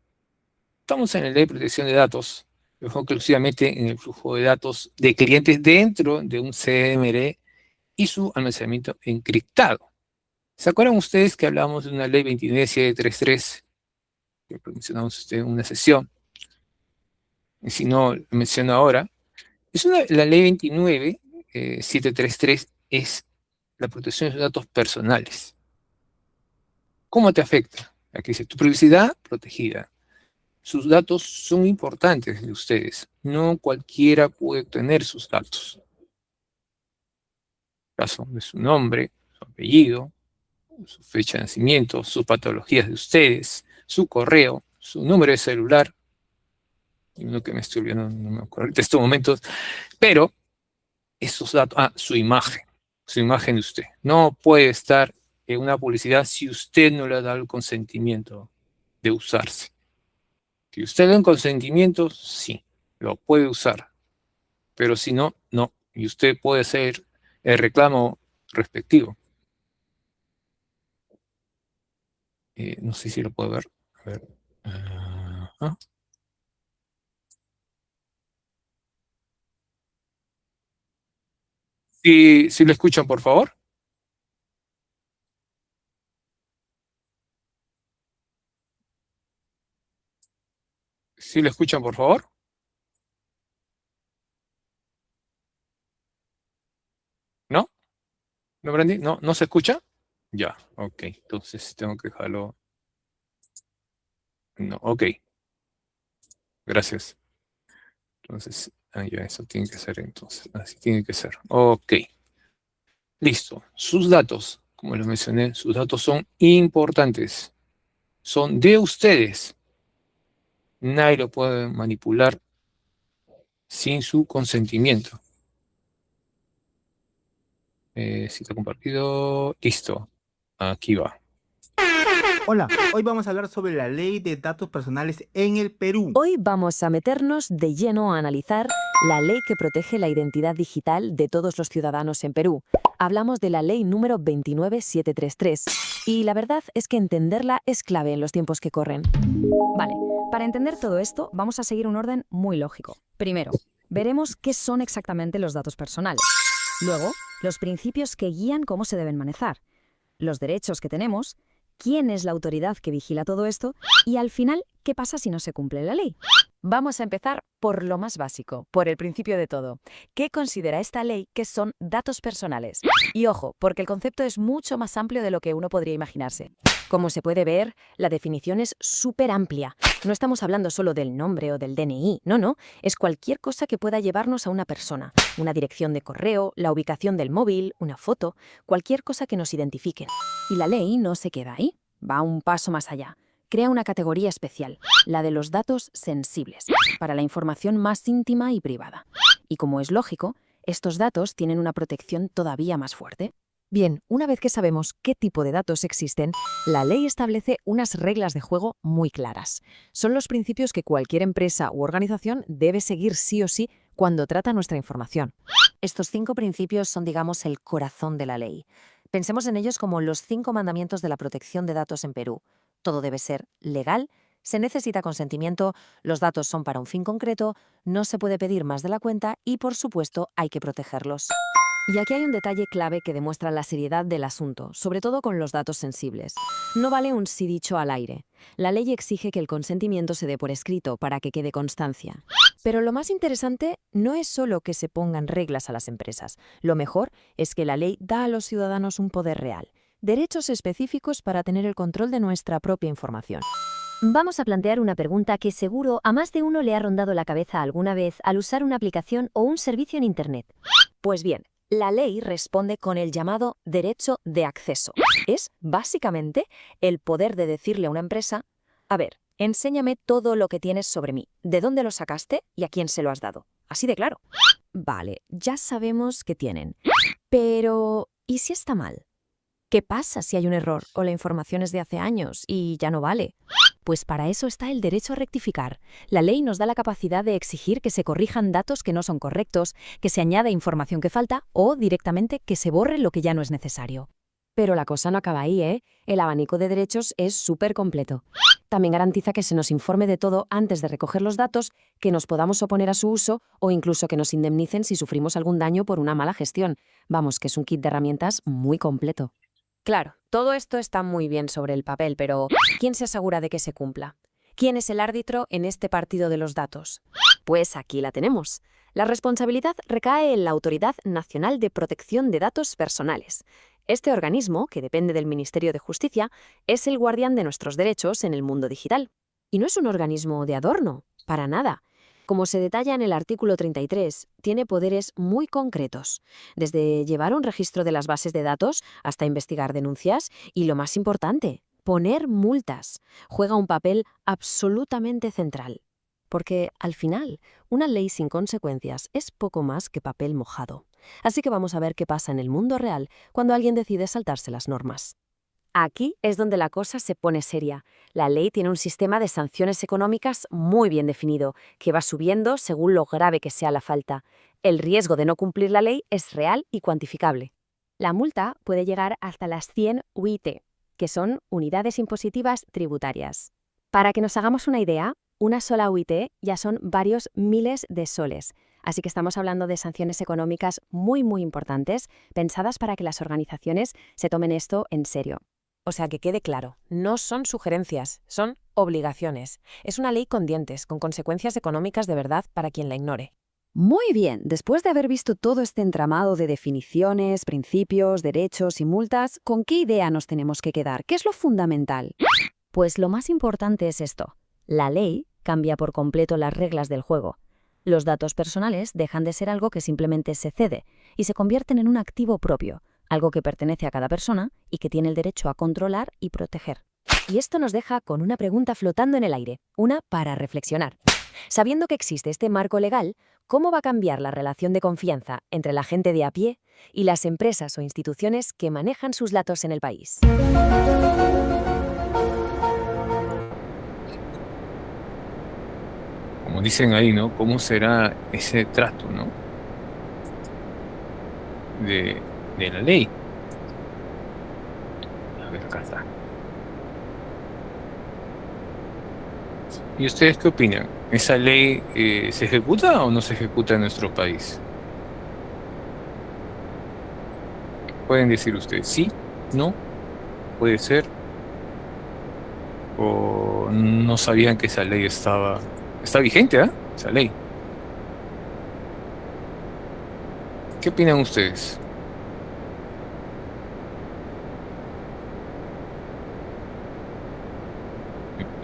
Estamos en la ley de protección de datos, exclusivamente en el flujo de datos de clientes dentro de un CMR y su almacenamiento encriptado. ¿Se acuerdan ustedes que hablábamos de una ley 29733 que mencionamos en una sesión? Y si no, lo menciono ahora. La ley 29733 es la protección de los datos personales. ¿Cómo te afecta? Aquí dice, tu privacidad protegida. Sus datos son importantes de ustedes. No cualquiera puede obtener sus datos. Caso de su nombre, su apellido, su fecha de nacimiento, sus patologías de ustedes, su correo, su número de celular. Lo que me estoy olvidando, no me acuerdo en estos momentos. Pero esos datos, su imagen de usted. No puede estar en una publicidad si usted no le ha dado el consentimiento de usarse. Si usted le da un consentimiento, sí, lo puede usar. Pero si no, no. Y usted puede hacer el reclamo respectivo. No sé si lo puedo ver. A ver. Si lo escuchan, por favor. Si lo escuchan, por favor. ¿No? ¿No, Brandy? ¿No se escucha? Ya, ok. Entonces tengo que dejarlo. No, ok. Gracias. Entonces, ya eso tiene que ser entonces. Así tiene que ser. Ok. Listo. Sus datos, como les mencioné, sus datos son importantes. Son de ustedes. Nadie lo puede manipular sin su consentimiento. Si está compartido. Listo. Aquí va. Hola, hoy vamos a hablar sobre la ley de datos personales en el Perú. Hoy vamos a meternos de lleno a analizar la ley que protege la identidad digital de todos los ciudadanos en Perú. Hablamos de la ley número 29733 y la verdad es que entenderla es clave en los tiempos que corren. Vale, para entender todo esto vamos a seguir un orden muy lógico. Primero, veremos qué son exactamente los datos personales. Luego, los principios que guían cómo se deben manejar. Los derechos que tenemos, quién es la autoridad que vigila todo esto y al final, ¿qué pasa si no se cumple la ley? Vamos a empezar por lo más básico, por el principio de todo. ¿Qué considera esta ley que son datos personales? Y ojo, porque el concepto es mucho más amplio de lo que uno podría imaginarse. Como se puede ver, la definición es súper amplia. No estamos hablando solo del nombre o del DNI, no, es cualquier cosa que pueda llevarnos a una persona. Una dirección de correo, la ubicación del móvil, una foto, cualquier cosa que nos identifique. Y la ley no se queda ahí, va un paso más allá. Crea una categoría especial, la de los datos sensibles, para la información más íntima y privada. Y como es lógico, estos datos tienen una protección todavía más fuerte. Bien, una vez que sabemos qué tipo de datos existen, la ley establece unas reglas de juego muy claras. Son los principios que cualquier empresa u organización debe seguir sí o sí cuando trata nuestra información. Estos 5 principios son, digamos, el corazón de la ley. Pensemos en ellos como los 5 mandamientos de la protección de datos en Perú. Todo debe ser legal, se necesita consentimiento, los datos son para un fin concreto, no se puede pedir más de la cuenta y, por supuesto, hay que protegerlos. Y aquí hay un detalle clave que demuestra la seriedad del asunto, sobre todo con los datos sensibles. No vale un sí dicho al aire. La ley exige que el consentimiento se dé por escrito para que quede constancia. Pero lo más interesante no es solo que se pongan reglas a las empresas. Lo mejor es que la ley da a los ciudadanos un poder real, derechos específicos para tener el control de nuestra propia información. Vamos a plantear una pregunta que seguro a más de uno le ha rondado la cabeza alguna vez al usar una aplicación o un servicio en Internet. Pues bien, la ley responde con el llamado derecho de acceso. Es, básicamente, el poder de decirle a una empresa: a ver, enséñame todo lo que tienes sobre mí, de dónde lo sacaste y a quién se lo has dado. Así de claro. Vale, ya sabemos que tienen. Pero, ¿y si está mal? ¿Qué pasa si hay un error o la información es de hace años y ya no vale? Pues para eso está el derecho a rectificar. La ley nos da la capacidad de exigir que se corrijan datos que no son correctos, que se añada información que falta o directamente que se borre lo que ya no es necesario. Pero la cosa no acaba ahí, ¿eh? El abanico de derechos es súper completo. También garantiza que se nos informe de todo antes de recoger los datos, que nos podamos oponer a su uso o incluso que nos indemnicen si sufrimos algún daño por una mala gestión. Vamos, que es un kit de herramientas muy completo. Claro, todo esto está muy bien sobre el papel, pero ¿quién se asegura de que se cumpla? ¿Quién es el árbitro en este partido de los datos? Pues aquí la tenemos. La responsabilidad recae en la Autoridad Nacional de Protección de Datos Personales. Este organismo, que depende del Ministerio de Justicia, es el guardián de nuestros derechos en el mundo digital. Y no es un organismo de adorno, para nada. Como se detalla en el artículo 33, tiene poderes muy concretos, desde llevar un registro de las bases de datos hasta investigar denuncias y, lo más importante, poner multas. Juega un papel absolutamente central. Porque, al final, una ley sin consecuencias es poco más que papel mojado. Así que vamos a ver qué pasa en el mundo real cuando alguien decide saltarse las normas. Aquí es donde la cosa se pone seria. La ley tiene un sistema de sanciones económicas muy bien definido, que va subiendo según lo grave que sea la falta. El riesgo de no cumplir la ley es real y cuantificable. La multa puede llegar hasta las 100 UIT, que son unidades impositivas tributarias. Para que nos hagamos una idea, una sola UIT ya son varios miles de soles. Así que estamos hablando de sanciones económicas muy importantes, pensadas para que las organizaciones se tomen esto en serio. O sea, que quede claro, no son sugerencias, son obligaciones. Es una ley con dientes, con consecuencias económicas de verdad para quien la ignore. Muy bien, después de haber visto todo este entramado de definiciones, principios, derechos y multas, ¿con qué idea nos tenemos que quedar? ¿Qué es lo fundamental? Pues lo más importante es esto. La ley cambia por completo las reglas del juego. Los datos personales dejan de ser algo que simplemente se cede y se convierten en un activo propio, algo que pertenece a cada persona y que tiene el derecho a controlar y proteger. Y esto nos deja con una pregunta flotando en el aire, una para reflexionar. Sabiendo que existe este marco legal, ¿cómo va a cambiar la relación de confianza entre la gente de a pie y las empresas o instituciones que manejan sus datos en el país? Como dicen ahí, ¿no? ¿Cómo será ese trato, ¿no? De la ley. A ver, acá está. ¿Y ustedes qué opinan? ¿Esa ley se ejecuta o no se ejecuta en nuestro país? Pueden decir ustedes sí, no, puede ser, o no sabían que esa ley está vigente, ¿ah? Esa ley. ¿Qué opinan ustedes?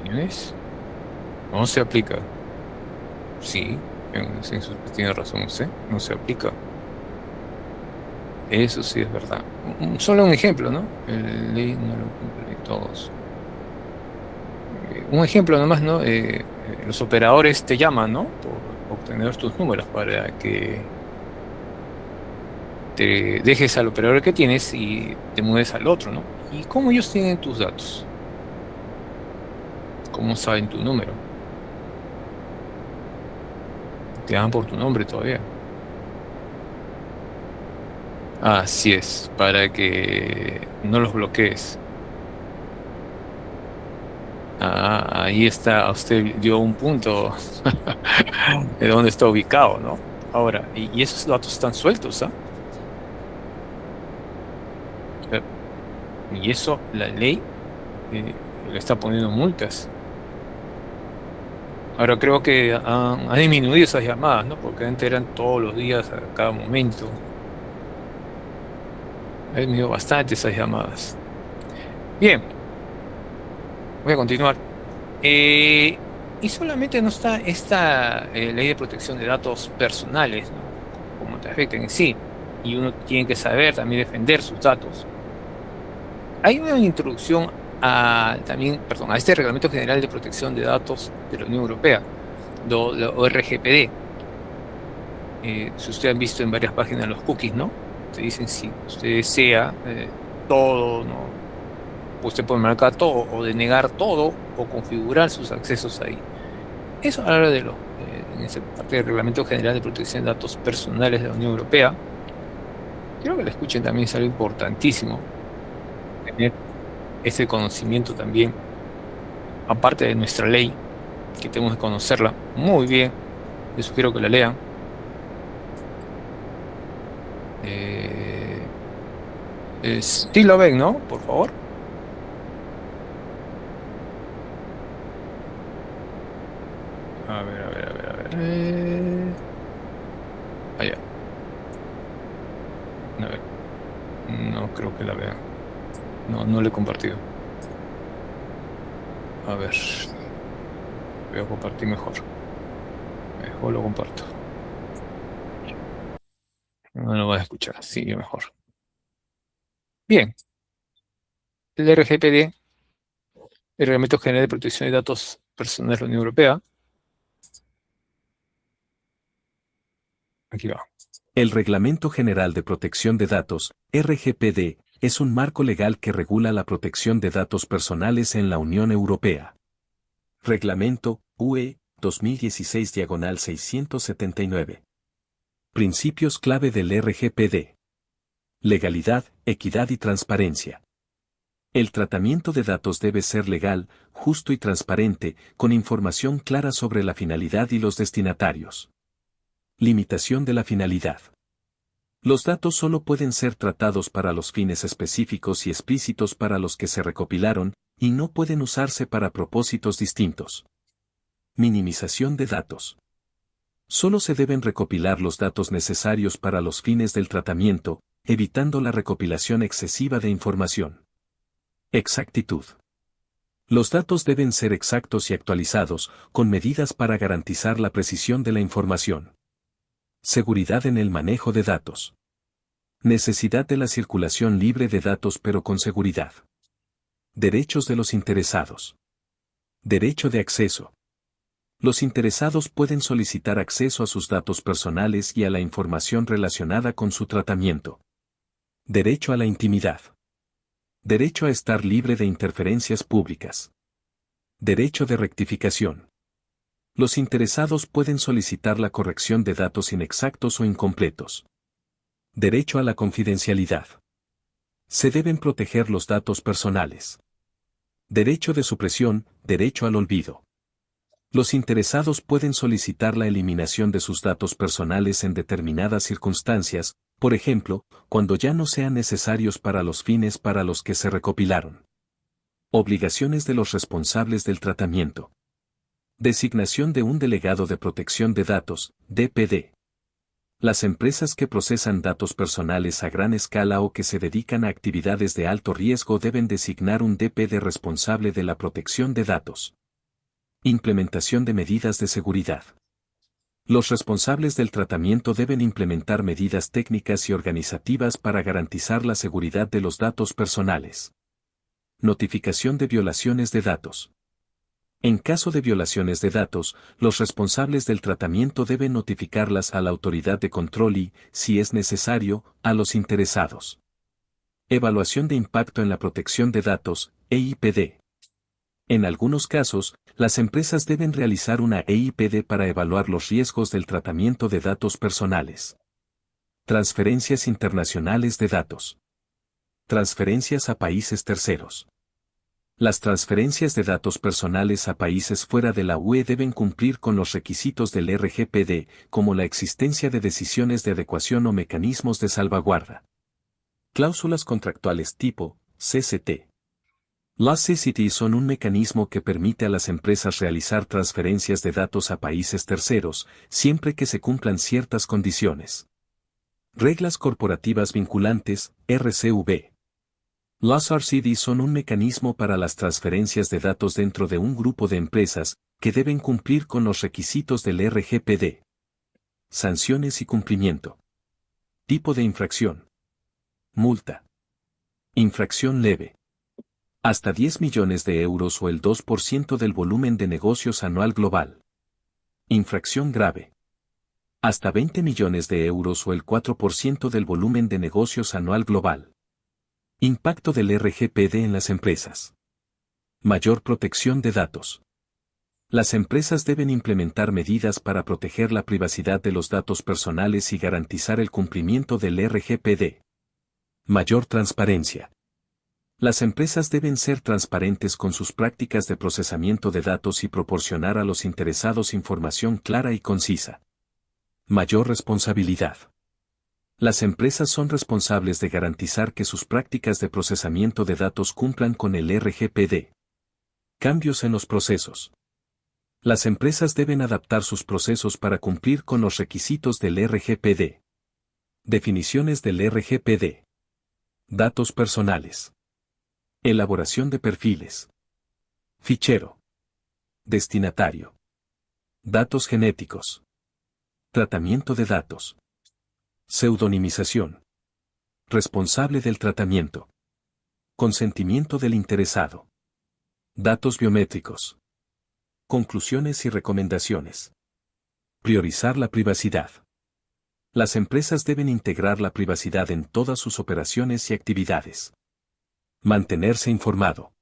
¿Opiniones? No se aplica. Sí, tiene razón usted, no se aplica. Eso sí es verdad. Solo un ejemplo, ¿no? La ley no lo cumple todos. Un ejemplo nomás, ¿no? Los operadores te llaman, ¿no? Por obtener tus números para que te dejes al operador que tienes y te mueves al otro, ¿no? ¿Y cómo ellos tienen tus datos? ¿Cómo saben tu número? Te llaman por tu nombre todavía. Así es, para que no los bloquees. Ahí está, usted dio un punto de dónde está ubicado, ¿no? Ahora, y esos datos están sueltos, ¿ah? Y eso, la ley le está poniendo multas. Ahora creo que ha disminuido esas llamadas, ¿no? Porque antes eran todos los días, a cada momento. Ha disminuido bastante esas llamadas. Bien. Voy a continuar. Y solamente no está esta ley de protección de datos personales, ¿no? Como te afecten en sí. Y uno tiene que saber también defender sus datos. Hay una introducción a este Reglamento General de Protección de Datos de la Unión Europea, la ORGPD. Si ustedes han visto en varias páginas los cookies, ¿no? Te dicen si usted desea todo, ¿no? Usted puede marcar todo o denegar todo o configurar sus accesos ahí. Eso a la hora de en esa parte del Reglamento General de Protección de Datos Personales de la Unión Europea. Quiero que lo escuchen también, es algo importantísimo. Tener ese conocimiento también, aparte de nuestra ley, que tenemos que conocerla muy bien. Les sugiero que la lean. Sí lo ven, ¿no? Por favor. A ver, a ver, a ver, a ver. Allá. A ver. No creo que la vean. No le he compartido. A ver. Voy a compartir mejor. Mejor lo comparto. No lo vas a escuchar. Sí, mejor. Bien. El RGPD, el Reglamento General de Protección de Datos Personales de la Unión Europea. Aquí va. El Reglamento General de Protección de Datos, RGPD, es un marco legal que regula la protección de datos personales en la Unión Europea. Reglamento UE 2016/679. Principios clave del RGPD. Legalidad, equidad y transparencia. El tratamiento de datos debe ser legal, justo y transparente, con información clara sobre la finalidad y los destinatarios. Limitación de la finalidad. Los datos solo pueden ser tratados para los fines específicos y explícitos para los que se recopilaron, y no pueden usarse para propósitos distintos. Minimización de datos. Solo se deben recopilar los datos necesarios para los fines del tratamiento, evitando la recopilación excesiva de información. Exactitud. Los datos deben ser exactos y actualizados, con medidas para garantizar la precisión de la información. Seguridad en el manejo de datos. Necesidad de la circulación libre de datos pero con seguridad. Derechos de los interesados. Derecho de acceso. Los interesados pueden solicitar acceso a sus datos personales y a la información relacionada con su tratamiento. Derecho a la intimidad. Derecho a estar libre de interferencias públicas. Derecho de rectificación. Los interesados pueden solicitar la corrección de datos inexactos o incompletos. Derecho a la confidencialidad. Se deben proteger los datos personales. Derecho de supresión, derecho al olvido. Los interesados pueden solicitar la eliminación de sus datos personales en determinadas circunstancias, por ejemplo, cuando ya no sean necesarios para los fines para los que se recopilaron. Obligaciones de los responsables del tratamiento. Designación de un delegado de protección de datos, DPD. Las empresas que procesan datos personales a gran escala o que se dedican a actividades de alto riesgo deben designar un DPD responsable de la protección de datos. Implementación de medidas de seguridad. Los responsables del tratamiento deben implementar medidas técnicas y organizativas para garantizar la seguridad de los datos personales. Notificación de violaciones de datos. En caso de violaciones de datos, los responsables del tratamiento deben notificarlas a la autoridad de control y, si es necesario, a los interesados. Evaluación de impacto en la protección de datos, EIPD. En algunos casos, las empresas deben realizar una EIPD para evaluar los riesgos del tratamiento de datos personales. Transferencias internacionales de datos. Transferencias a países terceros. Las transferencias de datos personales a países fuera de la UE deben cumplir con los requisitos del RGPD, como la existencia de decisiones de adecuación o mecanismos de salvaguarda. Cláusulas contractuales tipo CCT. Las CCT son un mecanismo que permite a las empresas realizar transferencias de datos a países terceros, siempre que se cumplan ciertas condiciones. Reglas corporativas vinculantes, RCV. Las RCD son un mecanismo para las transferencias de datos dentro de un grupo de empresas, que deben cumplir con los requisitos del RGPD. Sanciones y cumplimiento. Tipo de infracción. Multa. Infracción leve. Hasta 10 millones de euros o el 2% del volumen de negocios anual global. Infracción grave. Hasta 20 millones de euros o el 4% del volumen de negocios anual global. Impacto del RGPD en las empresas. Mayor protección de datos. Las empresas deben implementar medidas para proteger la privacidad de los datos personales y garantizar el cumplimiento del RGPD. Mayor transparencia. Las empresas deben ser transparentes con sus prácticas de procesamiento de datos y proporcionar a los interesados información clara y concisa. Mayor responsabilidad. Las empresas son responsables de garantizar que sus prácticas de procesamiento de datos cumplan con el RGPD. Cambios en los procesos. Las empresas deben adaptar sus procesos para cumplir con los requisitos del RGPD. Definiciones del RGPD. Datos personales. Elaboración de perfiles. Fichero. Destinatario. Datos genéticos. Tratamiento de datos. Pseudonimización. Responsable del tratamiento. Consentimiento del interesado. Datos biométricos. Conclusiones y recomendaciones. Priorizar la privacidad. Las empresas deben integrar la privacidad en todas sus operaciones y actividades. Mantenerse informado.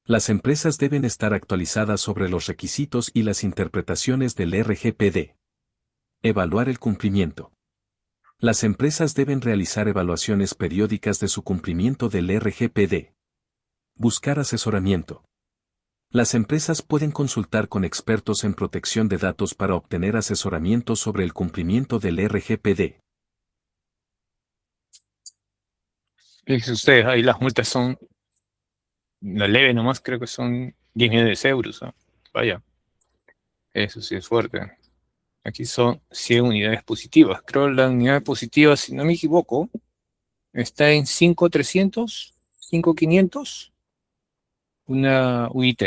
Las empresas deben estar actualizadas sobre los requisitos y las interpretaciones del RGPD. Evaluar el cumplimiento. Las empresas deben realizar evaluaciones periódicas de su cumplimiento del RGPD. Buscar asesoramiento. Las empresas pueden consultar con expertos en protección de datos para obtener asesoramiento sobre el cumplimiento del RGPD. Fíjense ustedes, ahí las multas son, la leve nomás creo que son 10 millones de euros. ¿Ah? Vaya, eso sí es fuerte. Aquí son 100 unidades positivas. Creo que la unidad positiva, si no me equivoco, está en 5.300, 5.500, una UIT.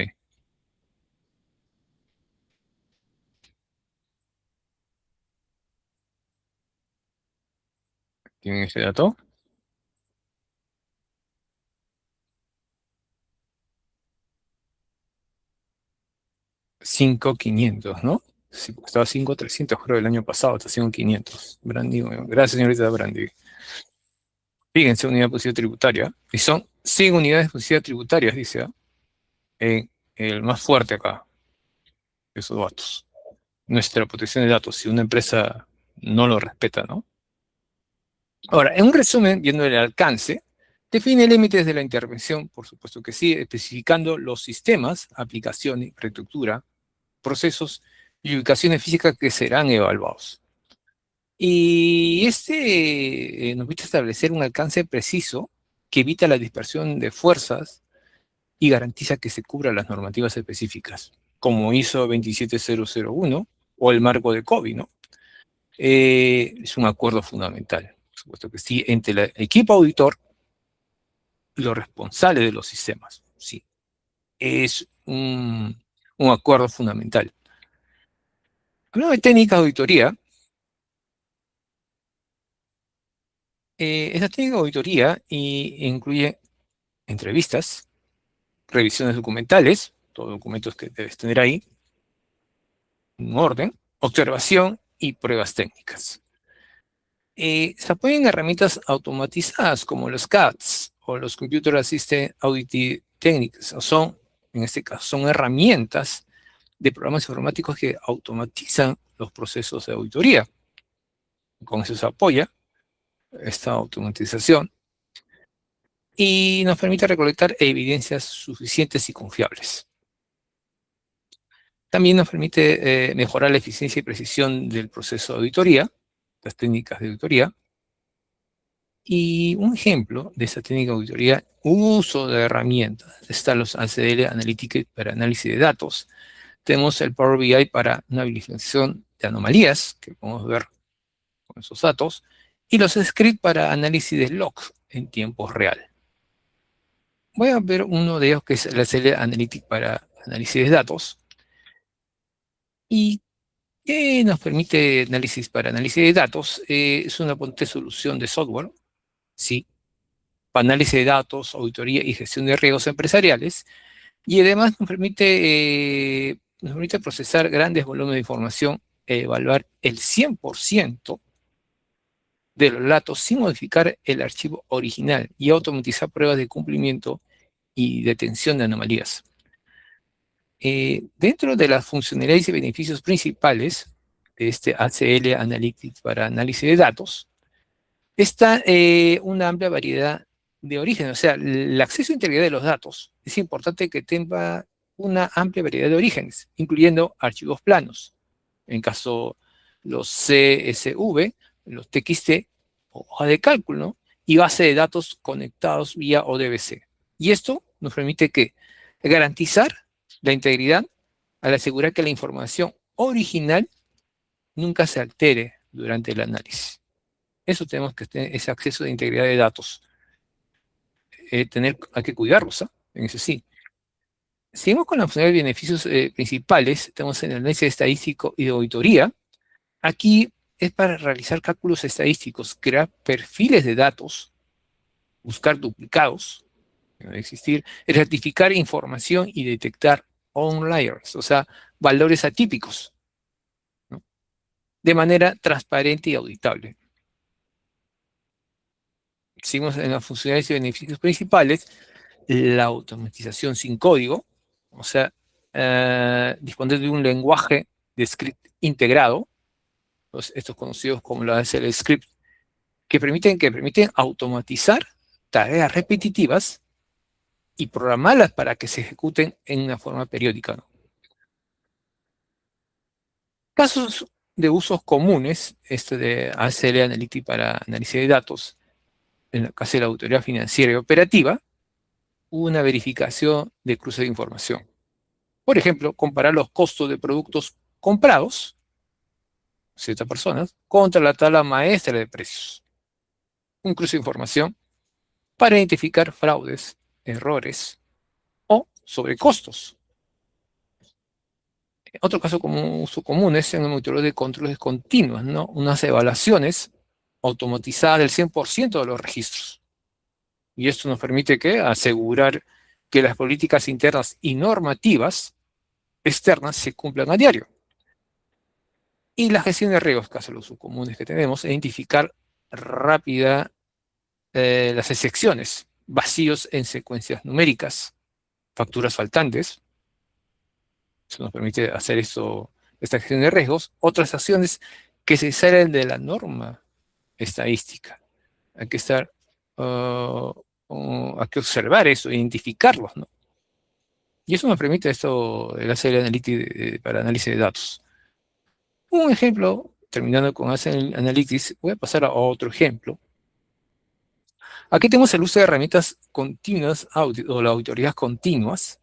¿Tienen ese dato? $5.500, ¿no? Sí, porque estaba 5.300 creo el año pasado, está 5.500. Brandy, bueno, gracias señorita Brandy. Fíjense, unidad positiva tributaria. Y son 100 unidades positivas tributarias, dice, ¿ah? En el más fuerte acá, esos datos. Nuestra protección de datos, si una empresa no lo respeta, ¿no? Ahora, en un resumen, viendo el alcance, define límites de la intervención, por supuesto que sí, especificando los sistemas, aplicaciones, infraestructura, procesos y ubicaciones físicas que serán evaluados. Y nos permite establecer un alcance preciso que evita la dispersión de fuerzas y garantiza que se cubran las normativas específicas, como ISO 27001 o el marco de COVID, ¿no? Es un acuerdo fundamental, por supuesto que sí, entre el equipo auditor y los responsables de los sistemas, sí. Es un acuerdo fundamental. Hablando de técnica de auditoría, esa técnica de auditoría incluye entrevistas, revisiones documentales, todos los documentos que debes tener ahí, un orden, observación y pruebas técnicas. Se apoyan en herramientas automatizadas como los CATs o los Computer Assisted Audit Techniques, en este caso, son herramientas de programas informáticos que automatizan los procesos de auditoría. Con eso se apoya esta automatización y nos permite recolectar evidencias suficientes y confiables. También nos permite mejorar la eficiencia y precisión del proceso de auditoría, las técnicas de auditoría. Y un ejemplo de esta técnica de auditoría, uso de herramientas, están los ACL Analytics para análisis de datos. Tenemos el Power BI para una visualización de anomalías, que podemos ver con esos datos, y los scripts para análisis de logs en tiempo real. Voy a ver uno de ellos que es el ACL Analytics para análisis de datos. Y que nos permite análisis para análisis de datos. Es una potente solución de software, sí, para análisis de datos, auditoría y gestión de riesgos empresariales. Y además nos permite procesar grandes volúmenes de información, evaluar el 100% de los datos sin modificar el archivo original y automatizar pruebas de cumplimiento y detención de anomalías. Dentro de las funcionalidades y beneficios principales de este ACL Analytics para análisis de datos, está una amplia variedad de orígenes. O sea, el acceso a integridad de los datos es importante que tenga una amplia variedad de orígenes, incluyendo archivos planos, en caso los CSV, los TXT, hoja de cálculo, ¿no? Y base de datos conectados vía ODBC. Y esto nos permite garantizar la integridad al asegurar que la información original nunca se altere durante el análisis. Eso tenemos que tener, ese acceso de integridad de datos. Hay que cuidarlos, ¿eh? En eso sí. Seguimos con la función de beneficios principales. Tenemos en el análisis estadístico y de auditoría. Aquí es para realizar cálculos estadísticos, crear perfiles de datos, buscar duplicados, que debe existir, rectificar información y detectar outliers, o sea, valores atípicos, ¿no? De manera transparente y auditable. Seguimos en las funcionalidades y beneficios principales, la automatización sin código, o sea, disponer de un lenguaje de script integrado, estos conocidos como la ASL script, que permiten automatizar tareas repetitivas y programarlas para que se ejecuten en una forma periódica, ¿no? Casos de usos comunes, de ACL Analytics para análisis de datos, en la caso de la auditoría financiera y operativa, hubo una verificación de cruce de información. Por ejemplo, comparar los costos de productos comprados, ciertas personas, contra la tabla maestra de precios. Un cruce de información para identificar fraudes, errores o sobrecostos. Otro caso como uso común es en el monitoreo de controles continuos, ¿no? Unas evaluaciones automatizadas del 100% de los registros. Y esto nos permite asegurar que las políticas internas y normativas externas se cumplan a diario. Y la gestión de riesgos, caso de los usos comunes que tenemos, identificar rápida las excepciones, vacíos en secuencias numéricas, facturas faltantes. Eso nos permite hacer esta gestión de riesgos. Otras acciones que se salen de la norma estadística. Hay que hay que observar eso, identificarlos, ¿no? Y eso nos permite el ACL Analytics para análisis de datos. Un ejemplo, terminando con ACL Analytics, voy a pasar a otro ejemplo. Aquí tenemos el uso de herramientas continuas o las auditorías continuas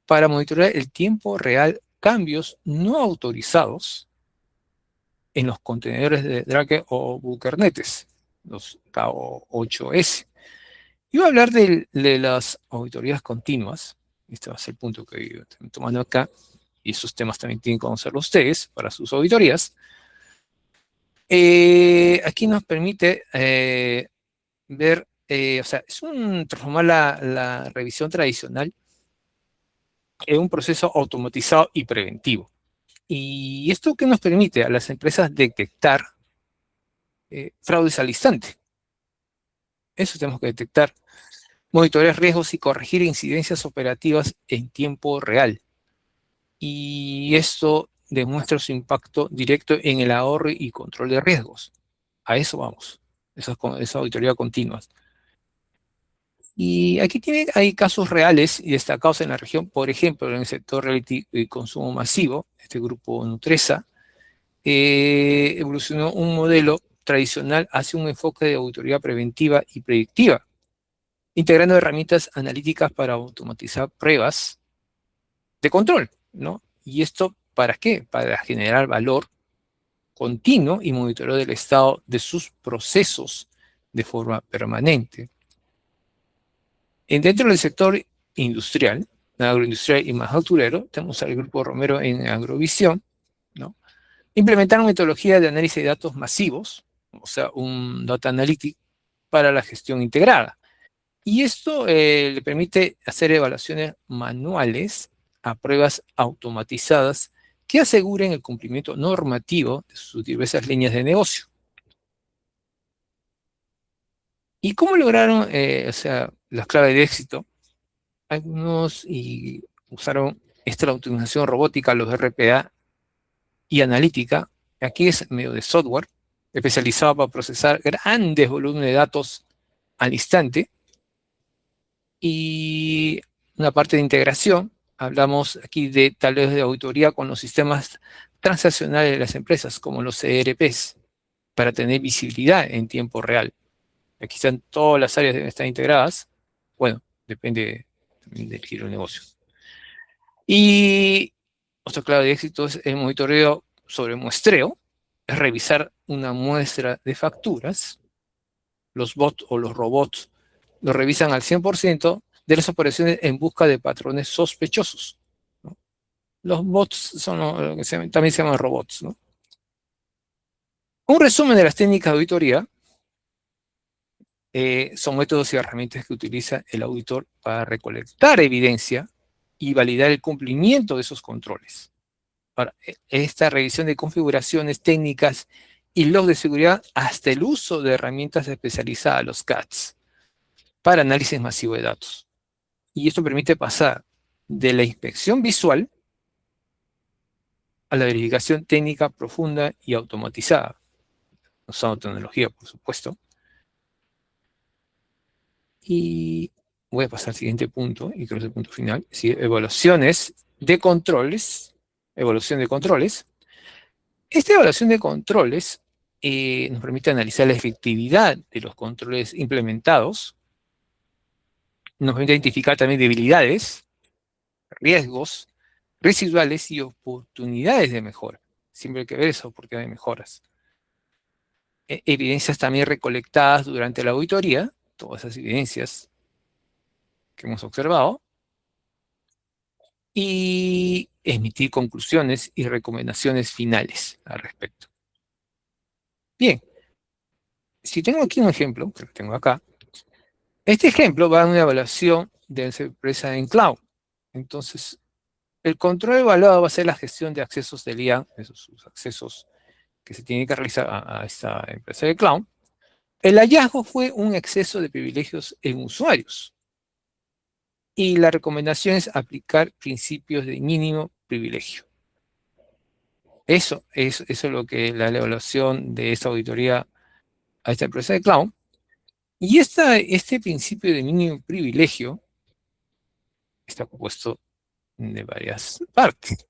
para monitorear el tiempo real cambios no autorizados en los contenedores de Docker o Kubernetes, los K8S. Y voy a hablar de las auditorías continuas. Este va a ser el punto que yo estoy tomando acá. Y esos temas también tienen que conocerlos ustedes para sus auditorías. Aquí nos permite ver, o sea, transformar la revisión tradicional en un proceso automatizado y preventivo. ¿Y esto qué nos permite a las empresas detectar fraudes al instante? Eso tenemos que detectar. Monitorear riesgos y corregir incidencias operativas en tiempo real. Y esto demuestra su impacto directo en el ahorro y control de riesgos. A eso vamos, esa auditoría continua. Y aquí hay casos reales y destacados en la región, por ejemplo, en el sector realty y consumo masivo, este grupo Nutresa, evolucionó un modelo tradicional hacia un enfoque de auditoría preventiva y predictiva, integrando herramientas analíticas para automatizar pruebas de control, ¿no? ¿Y esto para qué? Para generar valor continuo y monitoreo del estado de sus procesos de forma permanente. Dentro del sector industrial, agroindustrial y manufacturero, tenemos al Grupo Romero en Agrovisión, ¿no? Implementaron metodología de análisis de datos masivos, o sea, un data analytics para la gestión integrada. Y esto le permite hacer evaluaciones manuales a pruebas automatizadas que aseguren el cumplimiento normativo de sus diversas líneas de negocio. ¿Y cómo lograron, las claves de éxito? Algunos usaron la automatización robótica, los RPA y analítica. Aquí es medio de software especializado para procesar grandes volúmenes de datos al instante. Y una parte de integración, hablamos aquí de tareas de auditoría con los sistemas transaccionales de las empresas, como los ERPs, para tener visibilidad en tiempo real. Aquí están todas las áreas que deben estar integradas. Bueno, depende también del giro de negocio. Y otra clave de éxito es el monitoreo sobre muestreo, es revisar una muestra de facturas. Los bots o los robots lo revisan al 100% de las operaciones en busca de patrones sospechosos, ¿no? Los bots son lo que también se llaman robots, ¿no? Un resumen de las técnicas de auditoría son métodos y herramientas que utiliza el auditor para recolectar evidencia y validar el cumplimiento de esos controles. Ahora, esta revisión de configuraciones técnicas y logs de seguridad hasta el uso de herramientas especializadas, los CATs, para análisis masivo de datos. Y esto permite pasar de la inspección visual a la verificación técnica profunda y automatizada, usando tecnología, por supuesto. Y voy a pasar al siguiente punto, y creo que es el punto final, ¿sí? Evaluaciones de controles. Evaluación de controles. Esta evaluación de controles nos permite analizar la efectividad de los controles implementados. Nos permite identificar también debilidades, riesgos residuales y oportunidades de mejora. Siempre hay que ver esa oportunidad de mejoras. Evidencias también recolectadas durante la auditoría, todas esas evidencias que hemos observado, y emitir conclusiones y recomendaciones finales al respecto. Bien, si tengo aquí un ejemplo, que lo tengo acá, este ejemplo va a una evaluación de esa empresa en cloud. Entonces, el control evaluado va a ser la gestión de accesos del IAM, esos accesos que se tienen que realizar a esta empresa de cloud. El hallazgo fue un exceso de privilegios en usuarios. Y la recomendación es aplicar principios de mínimo privilegio. Eso es lo que la evaluación de esta auditoría a esta empresa de cloud. Y este principio de mínimo privilegio está compuesto de varias partes.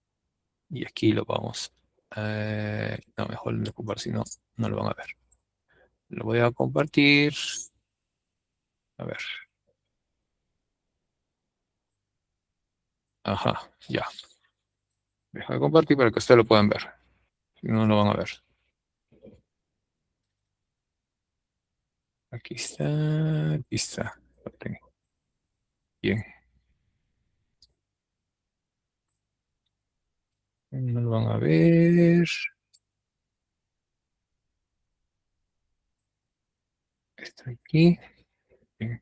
Y aquí lo vamos no, mejor no ocupar, si no, no lo van a ver. Lo voy a compartir. A ver. Ajá, ya. Deja de compartir para que ustedes lo puedan ver. Si no, lo van a ver. Aquí está, aquí está. Lo tengo. Bien. No lo van a ver. Está aquí. Bien.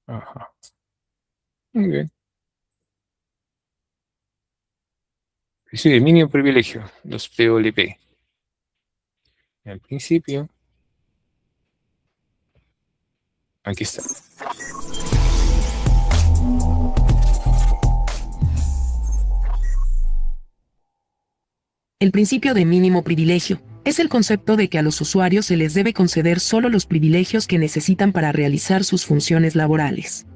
Ajá. Muy bien. Sí, el mínimo privilegio, los POLP. Al principio. Aquí está. El principio de mínimo privilegio es el concepto de que a los usuarios se les debe conceder solo los privilegios que necesitan para realizar sus funciones laborales.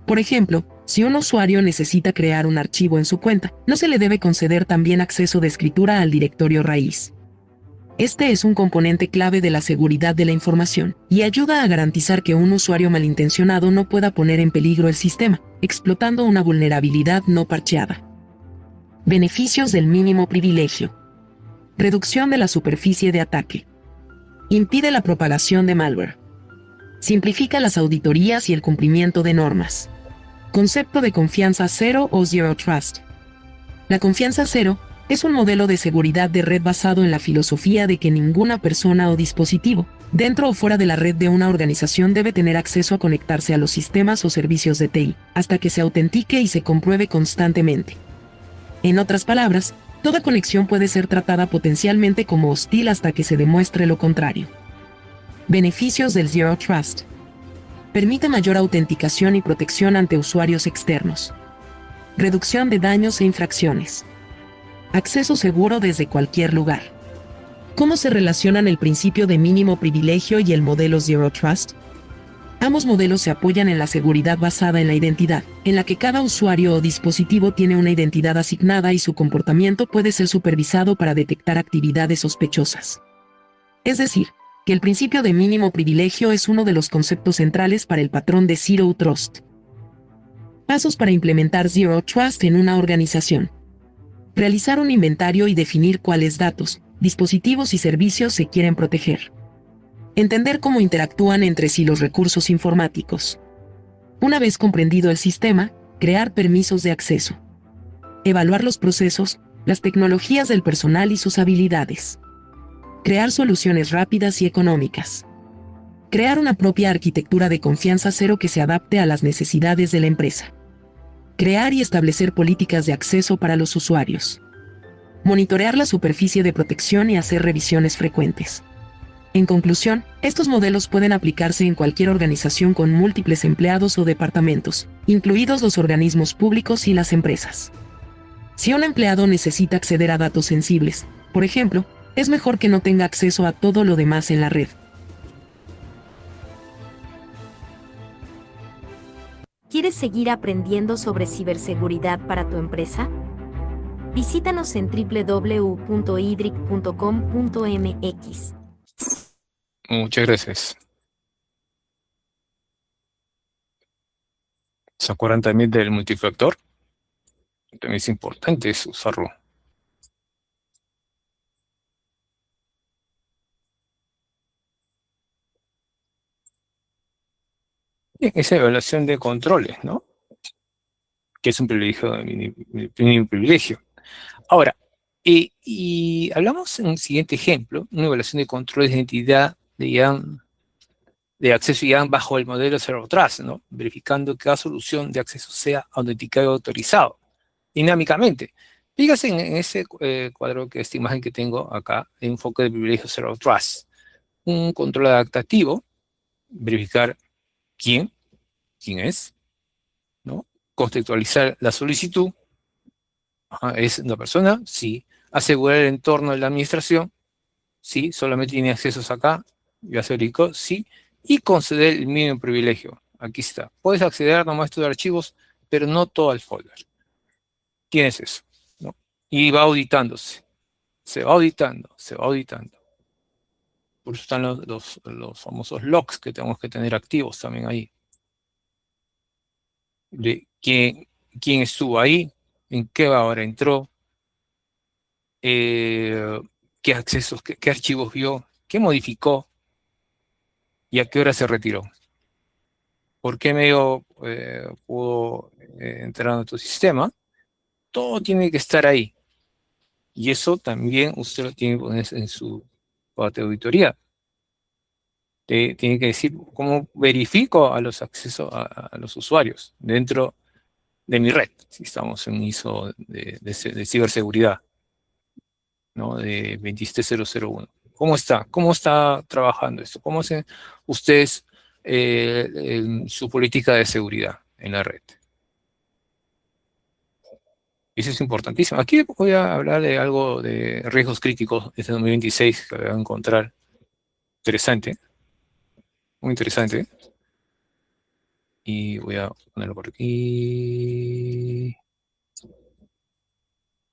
Por ejemplo, si un usuario necesita crear un archivo en su cuenta, no se le debe conceder también acceso de escritura al directorio raíz. Este es un componente clave de la seguridad de la información y ayuda a garantizar que un usuario malintencionado no pueda poner en peligro el sistema, explotando una vulnerabilidad no parcheada. Beneficios del mínimo privilegio. Reducción de la superficie de ataque. Impide la propagación de malware. Simplifica las auditorías y el cumplimiento de normas. Concepto de confianza cero o Zero Trust. La confianza cero es un modelo de seguridad de red basado en la filosofía de que ninguna persona o dispositivo, dentro o fuera de la red de una organización, debe tener acceso a conectarse a los sistemas o servicios de TI, hasta que se autentique y se compruebe constantemente. En otras palabras, Toda conexión puede ser tratada potencialmente como hostil hasta que se demuestre lo contrario. Beneficios del Zero Trust. Permite mayor autenticación y protección ante usuarios externos. Reducción de daños e infracciones. Acceso seguro desde cualquier lugar. ¿Cómo se relacionan el principio de mínimo privilegio y el modelo Zero Trust? Ambos modelos se apoyan en la seguridad basada en la identidad, en la que cada usuario o dispositivo tiene una identidad asignada y su comportamiento puede ser supervisado para detectar actividades sospechosas. Es decir, que el principio de mínimo privilegio es uno de los conceptos centrales para el patrón de Zero Trust. Pasos para implementar Zero Trust en una organización. Realizar un inventario y definir cuáles datos, dispositivos y servicios se quieren proteger. Entender cómo interactúan entre sí los recursos informáticos. Una vez comprendido el sistema, crear permisos de acceso. Evaluar los procesos, las tecnologías del personal y sus habilidades. Crear soluciones rápidas y económicas. Crear una propia arquitectura de confianza cero que se adapte a las necesidades de la empresa. Crear y establecer políticas de acceso para los usuarios. Monitorear la superficie de protección y hacer revisiones frecuentes. En conclusión, estos modelos pueden aplicarse en cualquier organización con múltiples empleados o departamentos, incluidos los organismos públicos y las empresas. Si un empleado necesita acceder a datos sensibles, por ejemplo, es mejor que no tenga acceso a todo lo demás en la red. ¿Quieres seguir aprendiendo sobre ciberseguridad para tu empresa? Visítanos en www.idric.com.mx. Muchas gracias. ¿Se acuerdan también del multifactor? También es importante usarlo. Bien, esa evaluación de controles, ¿no? Que es un privilegio, un privilegio. Ahora, y hablamos en un siguiente ejemplo, una evaluación de controles de identidad de acceso IAM bajo el modelo Zero Trust, ¿no? Verificando que cada solución de acceso sea autenticado y autorizado dinámicamente. Fíjense en ese cuadro, que esta imagen que tengo acá, de enfoque de privilegio Zero Trust. Un control adaptativo, verificar quién es, ¿no? Contextualizar la solicitud. Ajá, ¿es una persona? Sí. Asegurar el entorno de la administración. Sí. Solamente tiene accesos acá. Ya se ubicó. Sí. Y conceder el mínimo privilegio. Aquí está. Puedes acceder nomás a estos archivos, pero no todo el folder. Tienes eso, ¿no? Y va auditándose. Se va auditando, se va auditando. Por eso están los famosos logs que tenemos que tener activos también ahí. De quién estuvo ahí, en qué hora entró, qué accesos, qué archivos vio, qué modificó y a qué hora se retiró. ¿Por qué medio pudo entrar a tu sistema? Todo tiene que estar ahí. Y eso también usted lo tiene que poner en su parte de auditoría. Tiene que decir cómo verifico a los accesos a los usuarios dentro de mi red, si estamos en un ISO de ciberseguridad, ¿no? De 27001. ¿Cómo está? ¿Cómo está trabajando esto? ¿Cómo hacen ustedes su política de seguridad en la red? Eso es importantísimo. Aquí voy a hablar de algo de riesgos críticos desde 2026 que voy a encontrar interesante, muy interesante. Y voy a ponerlo por aquí.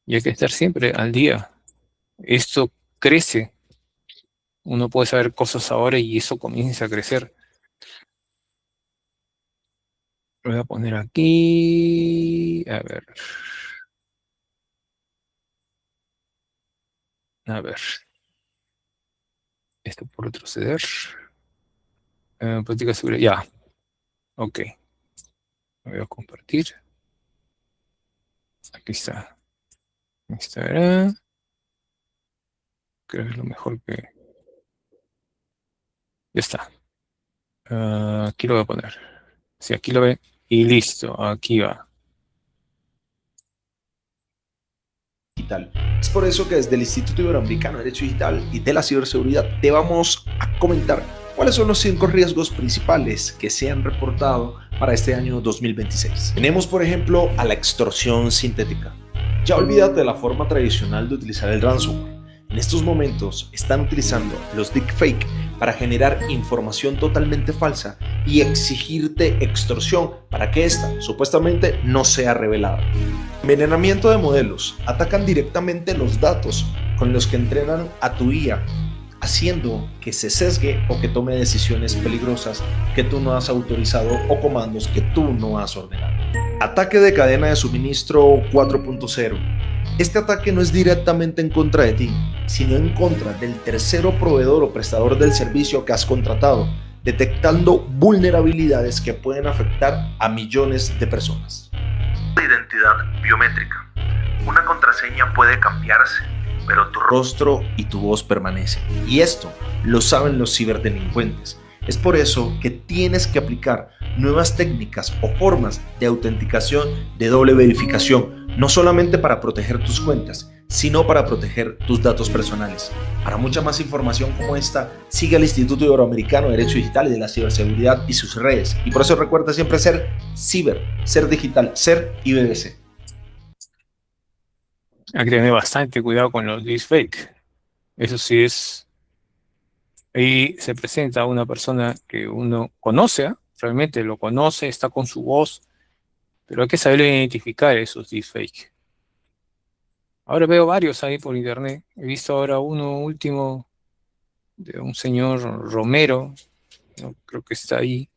Y hay que estar siempre al día. Esto crece. Uno puede saber cosas ahora y eso comienza a crecer. Lo voy a poner aquí. A ver. A ver. Esto por retroceder. Política de seguridad. Ya. Ok. Lo voy a compartir. Aquí está. Instagram. Creo que es lo mejor que... Ya está. Aquí lo voy a poner. Sí, aquí lo ve. Y listo. Aquí va. digital. Es por eso que desde el Instituto Iberoamericano de Derecho Digital y de la Ciberseguridad te vamos a comentar cuáles son los 5 riesgos principales que se han reportado para este año 2026. Tenemos, por ejemplo, a la extorsión sintética. Ya olvídate de la forma tradicional de utilizar el ransomware. En estos momentos están utilizando los deepfake para generar información totalmente falsa y exigirte extorsión para que ésta supuestamente no sea revelada. Envenenamiento de modelos. Atacan directamente los datos con los que entrenan a tu IA, haciendo que se sesgue o que tome decisiones peligrosas que tú no has autorizado o comandos que tú no has ordenado. Ataque de cadena de suministro 4.0. Este ataque no es directamente en contra de ti, sino en contra del tercero proveedor o prestador del servicio que has contratado, detectando vulnerabilidades que pueden afectar a millones de personas. Identidad biométrica. Una contraseña puede cambiarse, pero tu rostro y tu voz permanecen. Y esto lo saben los ciberdelincuentes. Es por eso que tienes que aplicar nuevas técnicas o formas de autenticación de doble verificación, no solamente para proteger tus cuentas, sino para proteger tus datos personales. Para mucha más información como esta, sigue al Instituto Iberoamericano de Derecho Digital y de la Ciberseguridad y sus redes. Y por eso recuerda siempre ser ciber, ser digital, ser IBDC. Hay que tener bastante cuidado con los deepfake. Eso sí es... Ahí se presenta una persona que uno conoce, ¿eh? Realmente lo conoce, está con su voz, pero hay que saber identificar esos deepfake. Ahora veo varios ahí por internet. He visto ahora uno último de un señor Romero, ¿no? Creo que está ahí,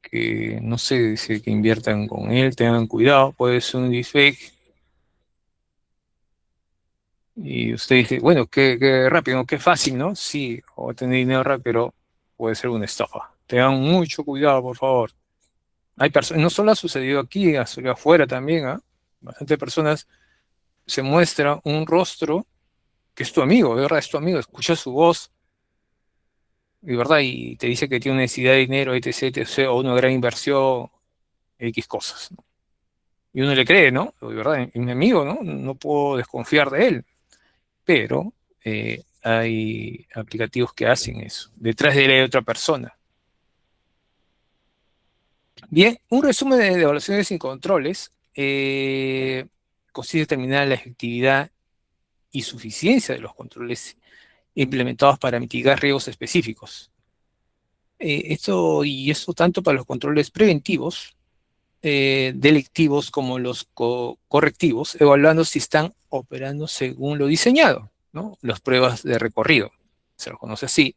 que no sé, dice que inviertan con él, tengan cuidado, puede ser un deepfake. Y usted dice, bueno, qué rápido, qué fácil, ¿no? Sí, o tener dinero rápido, pero puede ser una estafa. Tengan mucho cuidado, por favor. Hay personas, no solo ha sucedido aquí, ha sucedido afuera también, ¿ah? Bastantes personas se muestra un rostro que es tu amigo, de verdad, es tu amigo, escucha su voz, de verdad, y te dice que tiene una necesidad de dinero, etc, etc, o una gran inversión, X cosas, ¿no? Y uno le cree, ¿no? De verdad, es mi amigo, ¿no? No puedo desconfiar de él. Pero hay aplicativos que hacen eso. Detrás de él hay otra persona. Bien, un resumen de evaluaciones sin controles consiste en determinar la efectividad y suficiencia de los controles implementados para mitigar riesgos específicos. Esto tanto para los controles preventivos, delictivos como los correctivos, evaluando si están operando según lo diseñado, ¿no? Las pruebas de recorrido, se los conoce así,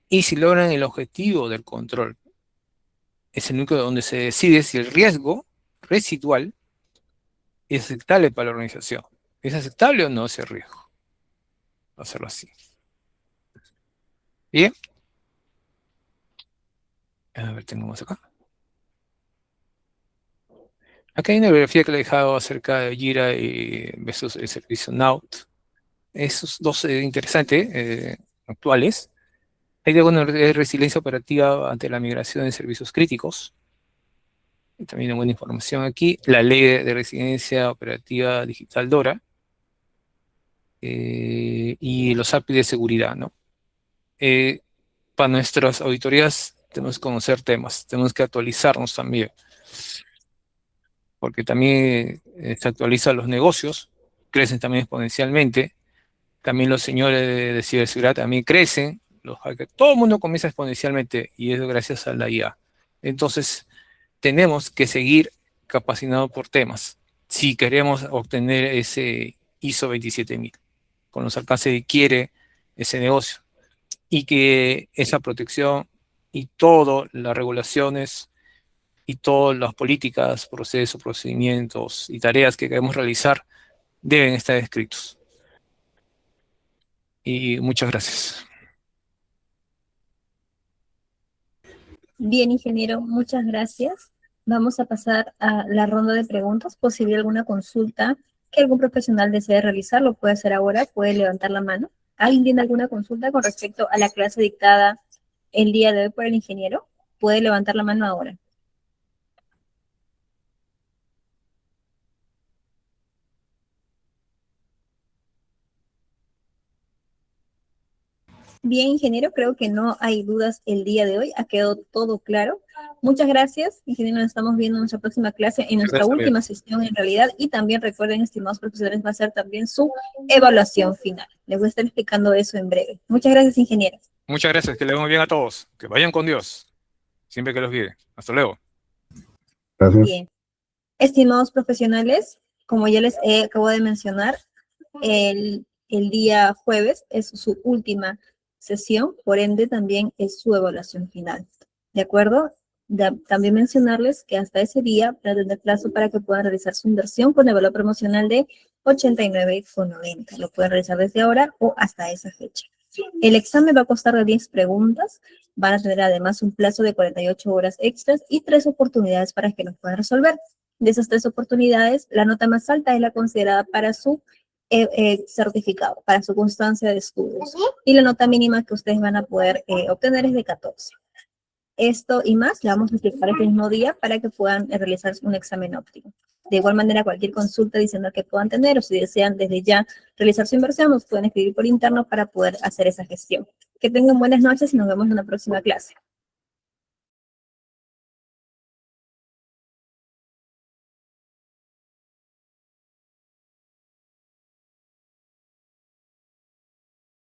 y si logran el objetivo del control. Es el único donde se decide si el riesgo residual es aceptable para la organización. ¿Es aceptable o no ese riesgo? Vamos a hacerlo así. Bien. A ver, tengo más acá. Acá hay una bibliografía que le he dejado acerca de Jira versus el servicio Naut. Esos dos interesantes, actuales. Hay de resiliencia operativa ante la migración de servicios críticos. Y también hay buena información aquí. La ley de resiliencia operativa digital DORA. Y los API de seguridad, ¿no? Para nuestras auditorías tenemos que conocer temas, tenemos que actualizarnos también. Porque también se actualizan los negocios, crecen también exponencialmente. También los señores de ciberseguridad también crecen, los hackers, todo el mundo comienza exponencialmente y es gracias a la IA. Entonces, tenemos que seguir capacitados por temas si queremos obtener ese ISO 27000, con los alcances que quiere ese negocio. Y que esa protección y todas las regulaciones y todas las políticas, procesos, procedimientos y tareas que queremos realizar deben estar escritos. Y muchas gracias. Bien, ingeniero, muchas gracias. Vamos a pasar a la ronda de preguntas. Posible alguna consulta que algún profesional desee realizar, lo puede hacer ahora, puede levantar la mano. ¿Alguien tiene alguna consulta con respecto a la clase dictada el día de hoy por el ingeniero? Puede levantar la mano ahora. Bien, ingeniero, creo que no hay dudas el día de hoy, ha quedado todo claro. Muchas gracias, ingeniero, nos estamos viendo en nuestra próxima clase, en nuestra Gracias, última sesión en realidad, y también recuerden, estimados profesores, va a ser también su evaluación final. Les voy a estar explicando eso en breve. Muchas gracias, ingeniero. Muchas gracias, que le vaya muy bien a todos. Que vayan con Dios. Siempre que los guíe. Hasta luego. Bien. Estimados profesionales, como ya les acabo de mencionar, el día jueves es su última sesión, por ende también es su evaluación final. ¿De acuerdo? También mencionarles que hasta ese día van a tener plazo para que puedan realizar su inversión con el valor promocional de 89,90. Lo pueden realizar desde ahora o hasta esa fecha. El examen va a constar de 10 preguntas. Van a tener además un plazo de 48 horas extras y 3 oportunidades para que los puedan resolver. De esas 3 oportunidades, la nota más alta es la considerada para su certificado, para su constancia de estudios. Y la nota mínima que ustedes van a poder obtener es de 14. Esto y más le vamos a explicar el mismo día para que puedan realizar un examen óptimo. De igual manera, cualquier consulta adicional que puedan tener o si desean desde ya realizar su inversión, nos pueden escribir por interno para poder hacer esa gestión. Que tengan buenas noches y nos vemos en una próxima clase.